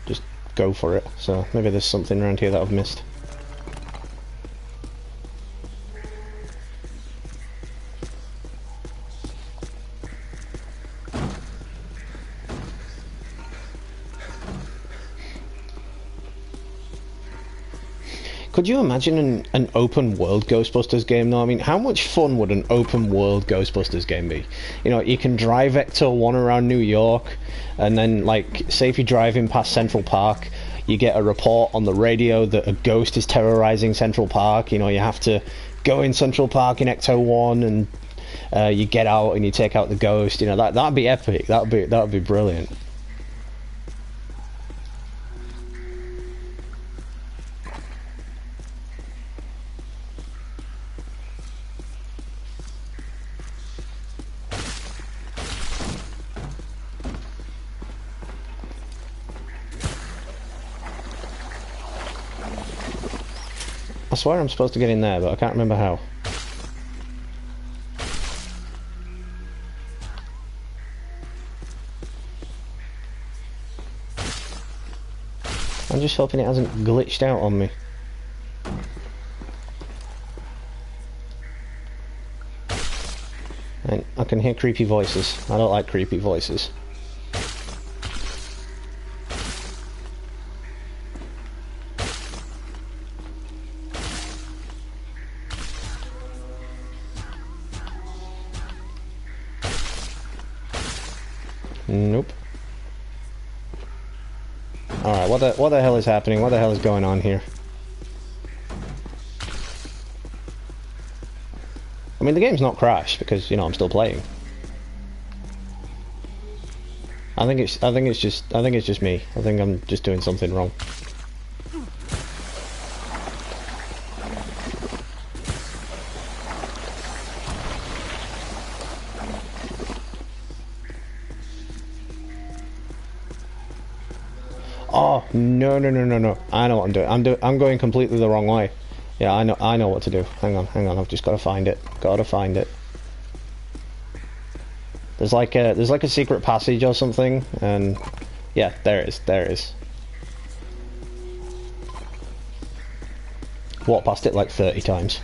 just go for it. So maybe there's something around here that I've missed. Could you imagine an open world Ghostbusters game though? I mean, how much fun would an open world Ghostbusters game be? You know, you can drive Ecto 1 around New York, and then, like, say if you're driving past Central Park, you get a report on the radio that a ghost is terrorizing Central Park. You know, you have to go in Central Park in Ecto 1, and you get out and you take out the ghost. You know, that'd be epic. That'd be brilliant. I swear I'm supposed to get in there, but I can't remember how. I'm just hoping it hasn't glitched out on me. And I can hear creepy voices. I don't like creepy voices. Nope. Alright, what the hell is happening? What the hell is going on here? I mean, the game's not crashed because, you know, I'm still playing. I think it's just me. I think I'm just doing something wrong. Oh, no. I know what I'm doing. I'm going completely the wrong way. Yeah, I know what to do. Hang on. I've just got to find it. There's like a secret passage or something, and yeah, there it is. Walked past it like 30 times.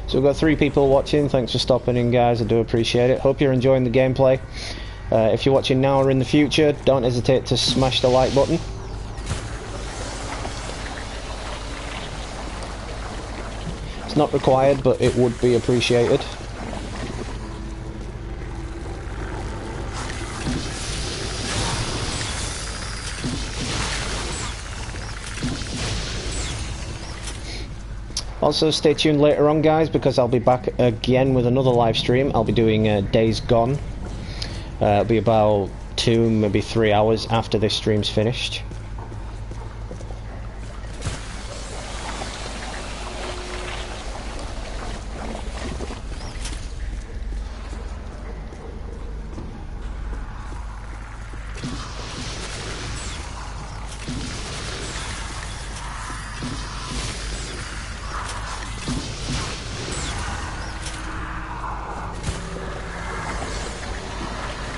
So we've got 3 people watching. Thanks for stopping in, guys. I do appreciate it. Hope you're enjoying the gameplay. If you're watching now or in the future, don't hesitate to smash the like button. It's not required, but it would be appreciated. Also, stay tuned later on, guys, because I'll be back again with another live stream. I'll be doing Days Gone. It'll be about 2, maybe 3 hours after this stream's finished.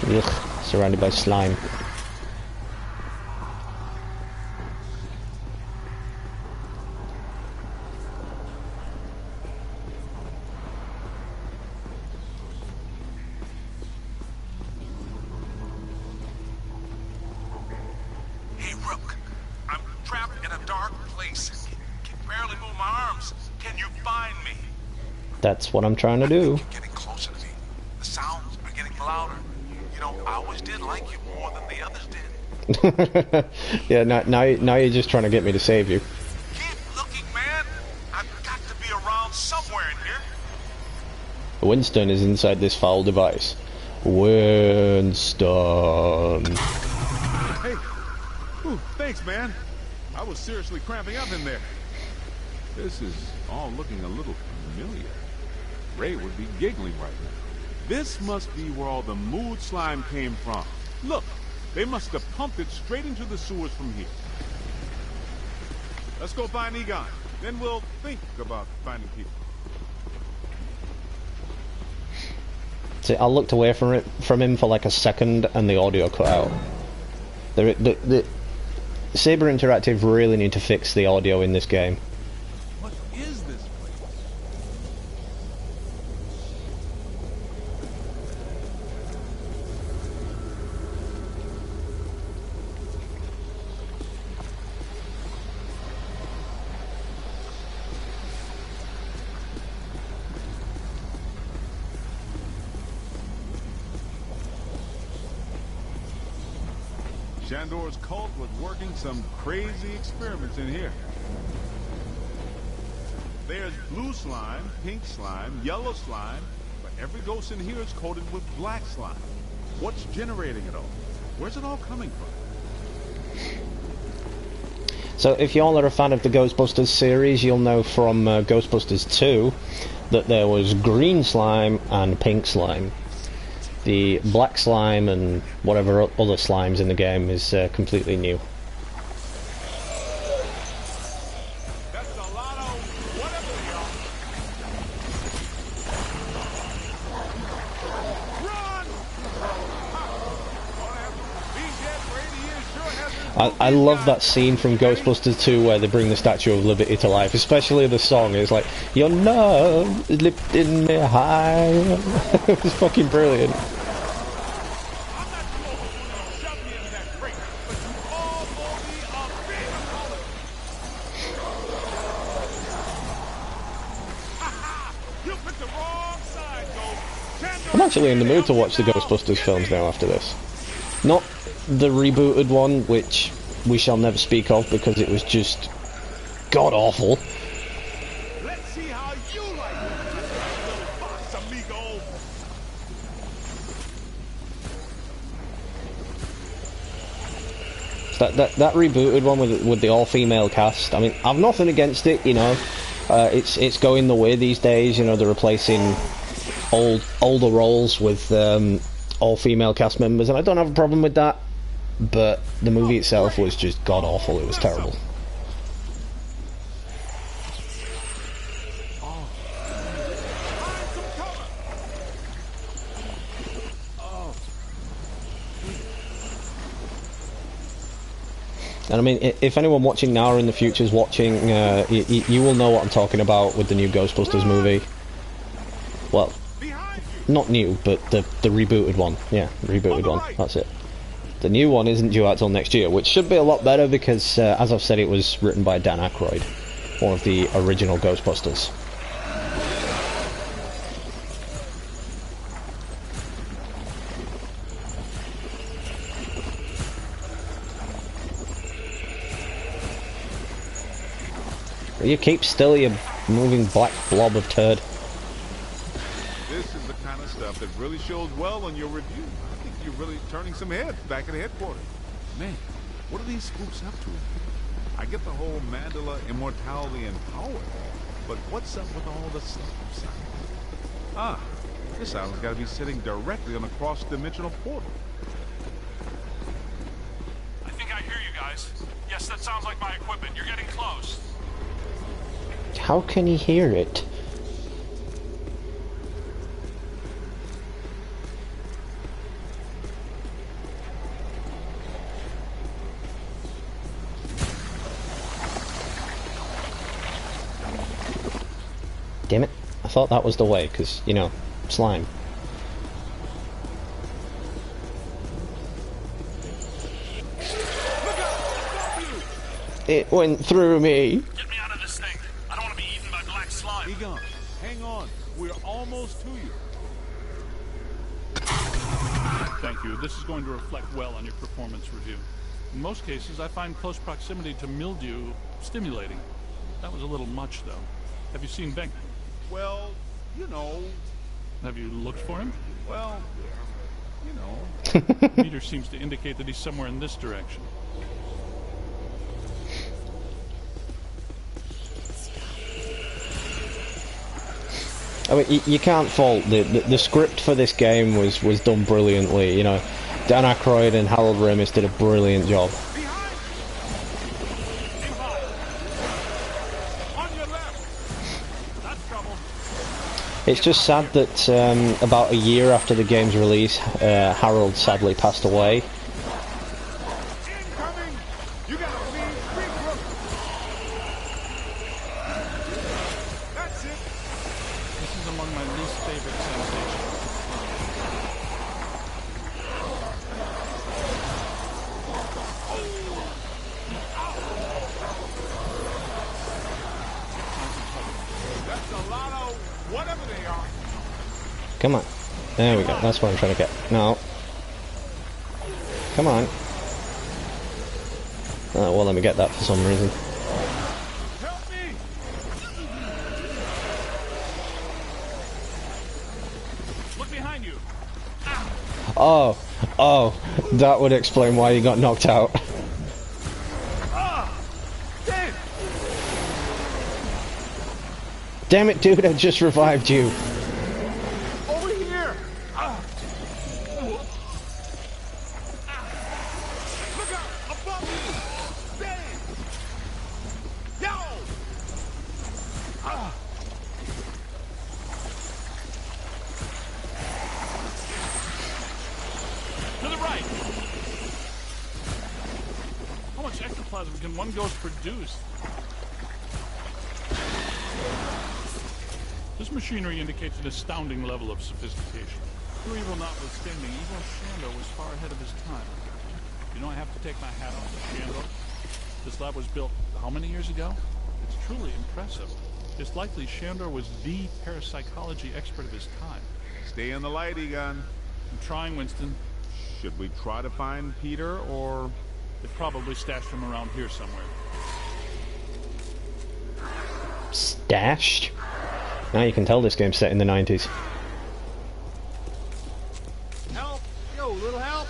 Ugh, surrounded by slime. Hey, Rook. I'm trapped in a dark place. Can barely move my arms. Can you find me? That's what I'm trying to do. You're getting closer to me. The sounds are getting louder. You know, I always did like you more than the others did. Yeah, now you're just trying to get me to save you. Keep looking, man. I've got to be around somewhere in here. Winston is inside this foul device. Winston. Hey, ooh, thanks, man. I was seriously cramping up in there. This is all looking a little familiar. Ray would be giggling right now. This must be where all the mood slime came from. Look, they must have pumped it straight into the sewers from here. Let's go find Egon. Then we'll think about finding people. See, I looked away from him for like a second, and the audio cut out. The Saber Interactive really need to fix the audio in this game. What is this place? Shandor's cult was working some crazy experiments in here. There's blue slime, pink slime, yellow slime, but every ghost in here is coated with black slime. What's generating it all? Where's it all coming from? So if y'all are a fan of the Ghostbusters series, you'll know from Ghostbusters 2 that there was green slime and pink slime. The black slime and whatever other slimes in the game is completely new. That's a lot of whatever I love that scene from Ghostbusters 2 where they bring the Statue of Liberty to life, especially the song. It's like, your love is lifting me high. It was fucking brilliant. I'm actually in the mood to watch the Ghostbusters films now after this. Not the rebooted one, which we shall never speak of because it was just god-awful. Let's see how you like it, little fox amigo. So that rebooted one with the all-female cast, I mean, I've nothing against it, you know. It's going the way these days, you know, they're replacing older roles with all-female cast members, and I don't have a problem with that, but the movie itself was just god-awful. It was terrible. And I mean, if anyone watching now or in the future is watching, you will know what I'm talking about with the new Ghostbusters movie. Well, not new, but the rebooted one. Yeah, rebooted one. That's it. The new one isn't due out till next year, which should be a lot better because, as I've said, it was written by Dan Aykroyd, one of the original Ghostbusters. You keep still, you moving black blob of turd. This is the kind of stuff that really shows well on your review. I think you're really turning some heads back at headquarters. Man, what are these spooks up to? I get the whole Mandela immortality and power, but what's up with all the stuff? Ah, this island's got to be sitting directly on a cross-dimensional portal. I think I hear you guys. Yes, that sounds like my equipment. You're getting close. How can he hear it? Damn it. I thought that was the way, because, you know, slime. It went through me. Get me out of this thing. I don't want to be eaten by black slime. Egon, hang on. We're almost to you. Thank you. This is going to reflect well on your performance review. In most cases, I find close proximity to mildew stimulating. That was a little much, though. Have you seen Beck? Well, you know. Have you looked for him? Well, you know. Meter seems to indicate that he's somewhere in this direction. I mean, you can't fault the script for this game was done brilliantly. You know, Dan Aykroyd and Harold Ramis did a brilliant job. It's just sad that about a year after the game's release, Harold sadly passed away. Come on. There we go. That's what I'm trying to get. No. Come on. Oh, well, let me get that for some reason. Help me! Look behind you. Oh. Oh. That would explain why you got knocked out. Damn it, dude, I just revived you. Over here! Look out! Above you! Dave! Yo! To the right! How much ectoplasm can one ghost produce? This machinery indicates an astounding level of sophistication. Pure evil notwithstanding, evil Shando was far ahead of his time. You know, I have to take my hat off to Shando. This lab was built how many years ago? It's truly impressive. It's likely Shandor was the parapsychology expert of his time. Stay in the light, Egon. I'm trying, Winston. Should we try to find Peter, or...? They probably stashed him around here somewhere. Stashed? Now you can tell this game's set in the 90s. Help! Yo, little help!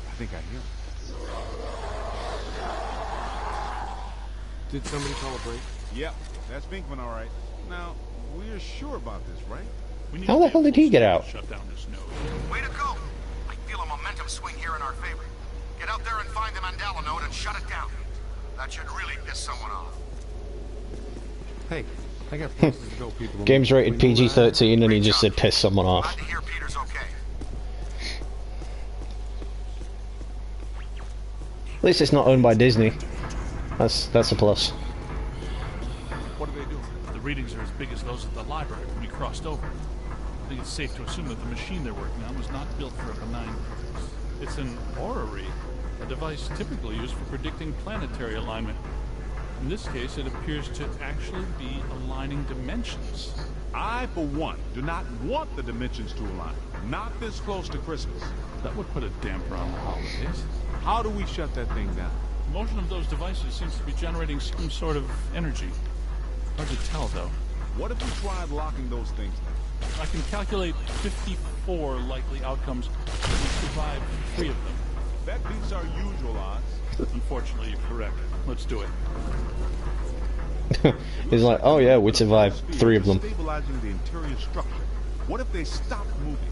I think I hear him. Did somebody call a break? Yep, that's Binkman, all right. Now, we're sure about this, right? How the hell did he get out? Shut down this node. Way to go! I feel a momentum swing here in our favor. Get out there and find the Mandela node and shut it down. That should really piss someone off. Hey, I got places to go, people. Game's rated PG-13 and he just said piss someone off. Glad to hear Peter's okay. At least it's not owned by Disney. That's a plus. What are they doing? The readings are as big as those at the library when we crossed over. I think it's safe to assume that the machine they're working on was not built for a benign purpose. It's an orrery, a device typically used for predicting planetary alignment. In this case, it appears to actually be aligning dimensions. I, for one, do not want the dimensions to align. Not this close to Christmas. That would put a damper on the holidays. How do we shut that thing down? The motion of those devices seems to be generating some sort of energy. Hard to tell, though. What if we tried locking those things down? I can calculate 54 likely outcomes. We survive 3 of them. That beats our usual odds. Unfortunately, you're correct. Let's do it. He's like, oh yeah, we survived 3 of them. Stabilizing the interior structure. What if they stopped moving?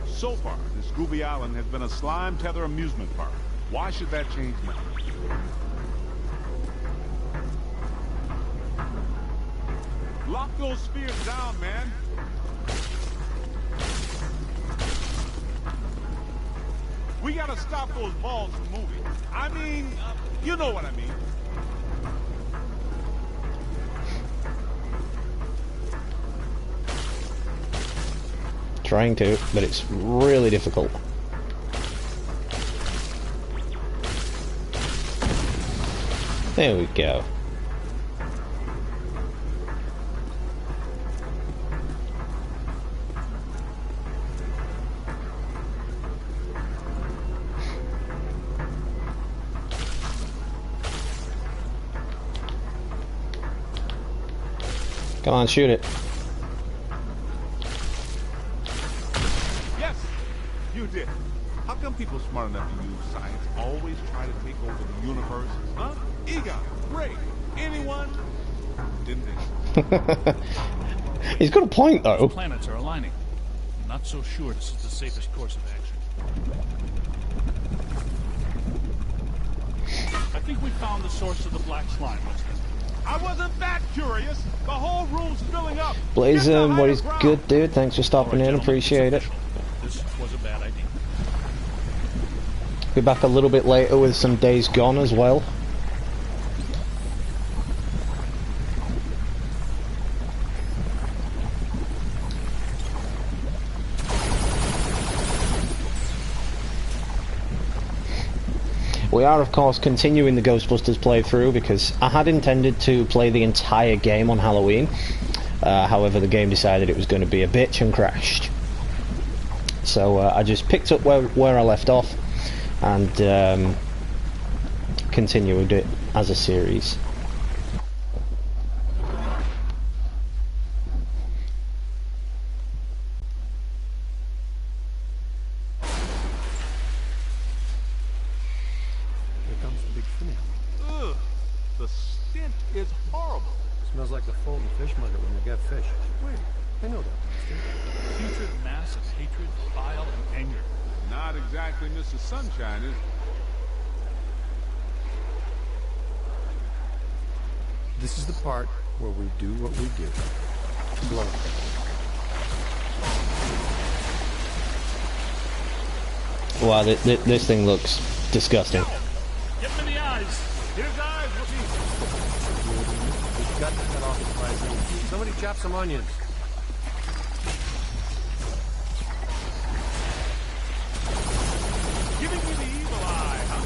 So far, this Gooby Island has been a slime tether amusement park. Why should that change now? Lock those spheres down, man. We gotta stop those balls from moving. I mean, you know what I mean. Trying to, but it's really difficult. There we go. Come on, shoot it. Yes, you did. How come people smart enough to use science always try to take over the universe? Huh? Egon, Ray, anyone? Didn't they? He's got a point, though. Those planets are aligning. I'm not so sure this is the safest course of action. I think we found the source of the black slime, Winston. I wasn't that curious. The whole room's filling up. Blazem, what is good, dude? Thanks for stopping in. Appreciate it. This was a bad idea. Be back a little bit later with some Days Gone as well. We are, of course, continuing the Ghostbusters playthrough because I had intended to play the entire game on Halloween. However, the game decided it was going to be a bitch and crashed. So I just picked up where I left off and continued it as a series. Smells like the folded fish market when they got fish. Wait, I know that. Putrid mass of hatred, bile, and anger. Not exactly Mr. Sunshine, is it? This is the part where we do what we do. Blow. Wow, this thing looks disgusting. Get him in the eyes. His eyes will be... We've got to cut off the poison. Somebody chop some onions. Giving me the evil eye, huh?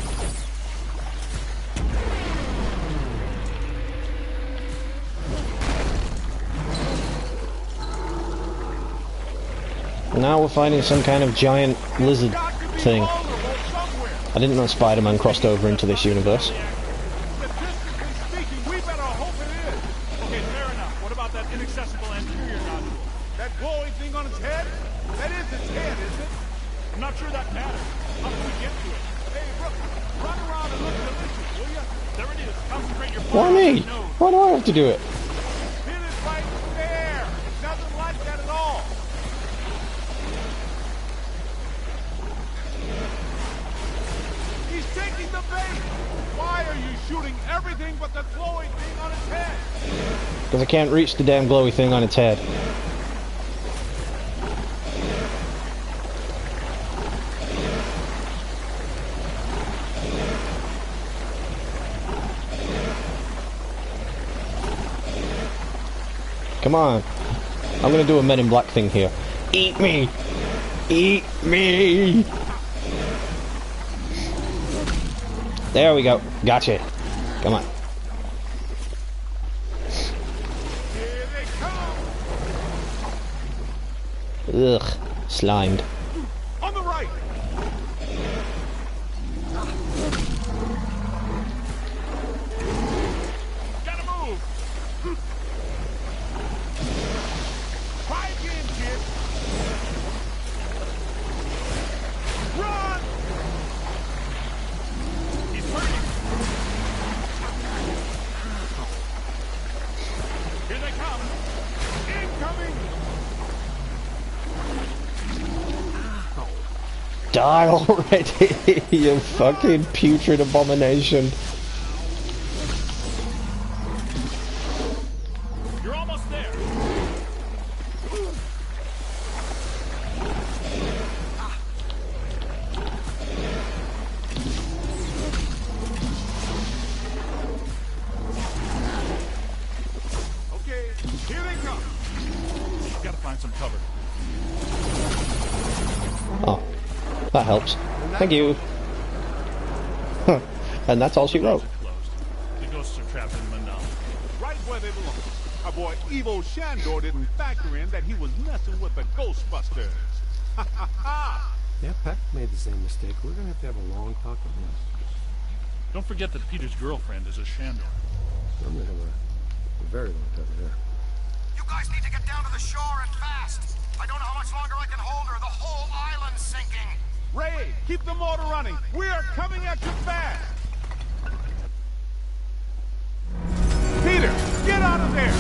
Now we're finding some kind of giant lizard thing. I didn't know Spider-Man crossed over into this universe. Inaccessible anterior nodule. That glowing thing on its head? That is its head, isn't it? I'm not sure that matters. How can we get to it? Hey, run around and look delicious, will ya? There it is. Concentrate your Why me? Why do I have to do it? Pin it right there. It's nothing like that at all. He's taking the bait. Why are you shooting everything but the glowing thing on its head? Because I can't reach the damn glowy thing on its head. Come on. I'm gonna do a Men in Black thing here. Eat me! Eat me! There we go. Gotcha. Come on. Here they come. Ugh. Slimed. On the right. Gotta move. Try again, kid. Run! He's hurting. Here they come. Incoming. Die already, you fucking putrid abomination. You're almost there. Okay, here they come. Gotta find some cover. That helps. Thank you. And that's all she wrote. The ghosts are trapped in Manila. Right where they belong. Our boy Evo Shandor didn't factor in that he was messing with the Ghostbusters. Ha ha ha! Yeah, Peck made the same mistake. We're gonna have to have a long talk on this. Don't forget that Peter's girlfriend is a Shandor. I'm gonna have a very long talk with her. You guys need to get down to the shore and fast. I don't know how much longer I can hold her. The whole island's sinking. Ray, keep the motor running. We are coming at you fast. Peter, get out of there.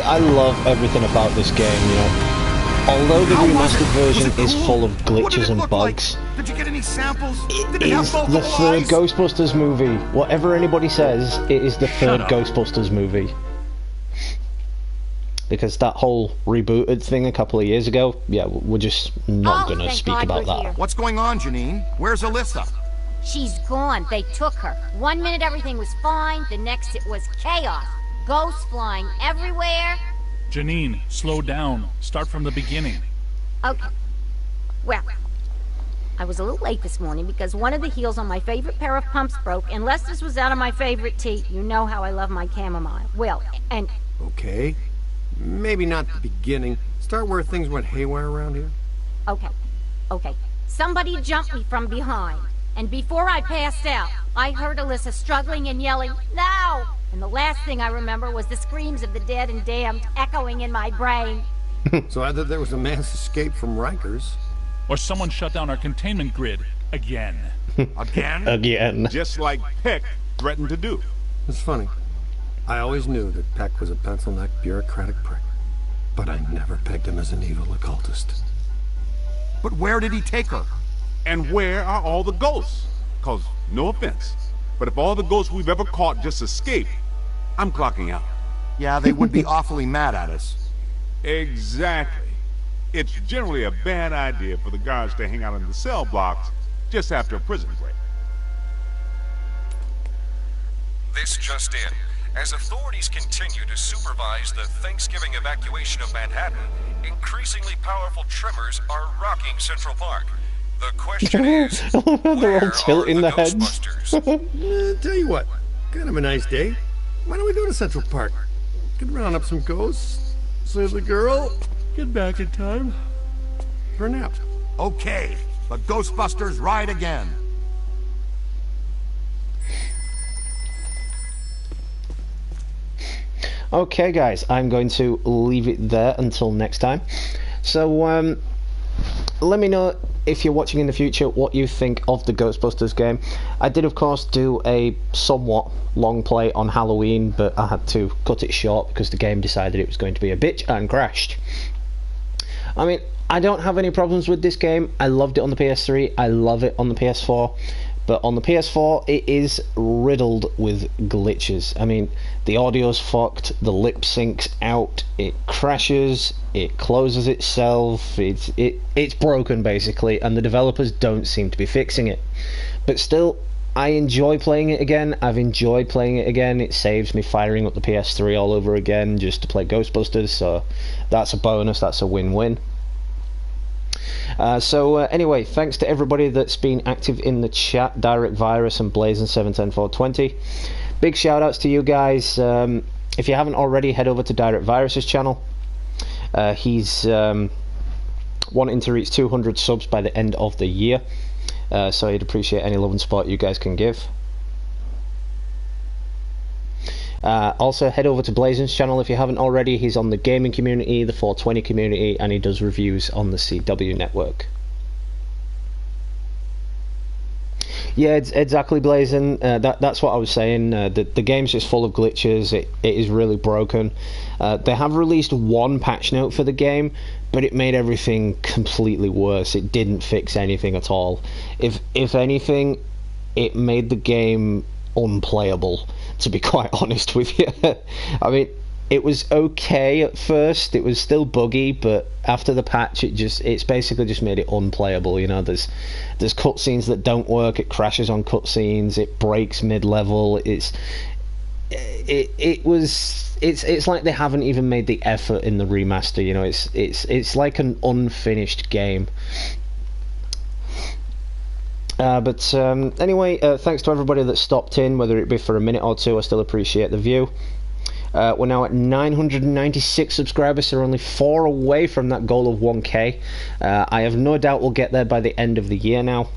I love everything about this game, you know. Although the remastered version is full of glitches and bugs, Did you get any samples? it is the third Ghostbusters movie. Whatever anybody says, it is the third Ghostbusters movie. Because that whole rebooted thing a couple of years ago, yeah, we're just not gonna speak about that. What's going on, Janine? Where's Alyssa? She's gone. They took her. 1 minute everything was fine, the next it was chaos. Ghosts flying everywhere. Janine, slow down. Start from the beginning. Okay. Well, I was a little late this morning because one of the heels on my favorite pair of pumps broke, and Lester's was out of my favorite tea. You know how I love my chamomile. Well, and... Okay. Maybe not the beginning. Start where things went haywire around here. Okay. Somebody jumped me from behind. And before I passed out, I heard Alyssa struggling and yelling, "No!" And the last thing I remember was the screams of the dead and damned echoing in my brain. So either there was a mass escape from Rikers, or someone shut down our containment grid again. Again? Again. Just like Peck threatened to do. It's funny. I always knew that Peck was a pencil-necked bureaucratic prick, but I never pegged him as an evil occultist. But where did he take her? And where are all the ghosts? 'Cause, no offense, but if all the ghosts we've ever caught just escaped, I'm clocking out. Yeah, they would be awfully mad at us. Exactly. It's generally a bad idea for the guards to hang out in the cell blocks just after a prison break. This just in. As authorities continue to supervise the Thanksgiving evacuation of Manhattan, increasingly powerful tremors are rocking Central Park. The question is, they're all tilting their heads. Tell you what, kind of a nice day. Why don't we go to Central Park? Could round up some ghosts, save the girl, get back in time for a nap. Okay, the Ghostbusters ride again. Okay, guys, I'm going to leave it there until next time. So, let me know if you're watching in the future what you think of the Ghostbusters game. I did, of course, do a somewhat long play on Halloween, but I had to cut it short because the game decided it was going to be a bitch and crashed. I mean, I don't have any problems with this game. I loved it on the PS3. I love it on the PS4. But on the PS4, it is riddled with glitches. I mean, the audio's fucked, the lip sync's out, it crashes, it closes itself, it's broken basically, and the developers don't seem to be fixing it. But still, I enjoy playing it again. I've enjoyed playing it again. It saves me firing up the PS3 all over again just to play Ghostbusters, so that's a bonus, that's a win-win. Anyway, thanks to everybody that's been active in the chat, Direct Virus and Blazing710420. Big shout outs to you guys. If you haven't already, head over to Direct Virus's channel. He's wanting to reach 200 subs by the end of the year, so he'd appreciate any love and support you guys can give. Also, head over to Blazing's channel if you haven't already. He's on the gaming community, the 420 community, and he does reviews on the CW network. Yeah, it's exactly, Blazing. That's what I was saying. The game's just full of glitches. It is really broken. They have released one patch note for the game, but it made everything completely worse. It didn't fix anything at all. If anything, it made the game unplayable, to be quite honest with you. I mean, it was okay at first, it was still buggy, but after the patch it's basically just made it unplayable. You know, there's cutscenes that don't work, it crashes on cutscenes, it breaks mid-level, it's like they haven't even made the effort in the remaster. You know, it's like an unfinished game. But anyway, thanks to everybody that stopped in, whether it be for a minute or two. I still appreciate the view. We're now at 996 subscribers, so we're only 4 away from that goal of 1k. I have no doubt we'll get there by the end of the year now.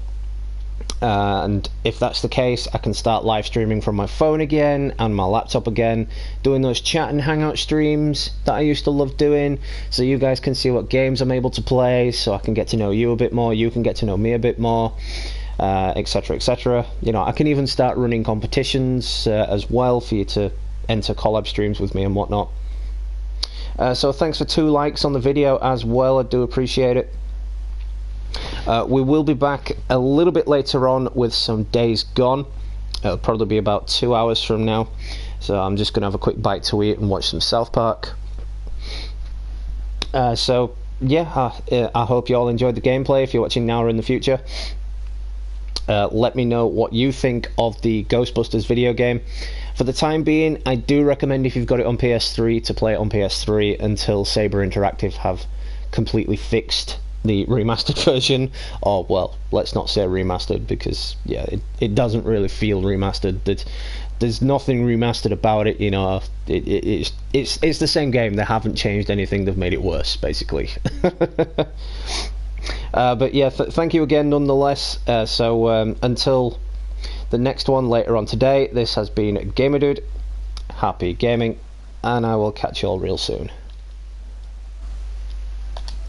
And if that's the case, I can start live streaming from my phone again and my laptop again, doing those chat and hangout streams that I used to love doing, so you guys can see what games I'm able to play, so I can get to know you a bit more, you can get to know me a bit more, etc, etc. You know, I can even start running competitions as well for you to enter collab streams with me and whatnot. So thanks for 2 likes on the video as well, I do appreciate it. We will be back a little bit later on with some Days Gone. It'll probably be about 2 hours from now, so I'm just going to have a quick bite to eat and watch some South Park. So yeah, I hope you all enjoyed the gameplay. If you're watching now or in the future, let me know what you think of the Ghostbusters video game. For the time being, I do recommend, if you've got it on PS3, to play it on PS3 until Saber Interactive have completely fixed the remastered version. Or, well, let's not say remastered, because yeah, it doesn't really feel remastered. There's nothing remastered about it, you know. It's the same game. They haven't changed anything, they've made it worse, basically. But yeah, thank you again nonetheless. So until the next one later on today, this has been Gamer Dude. Happy gaming, and I will catch you all real soon.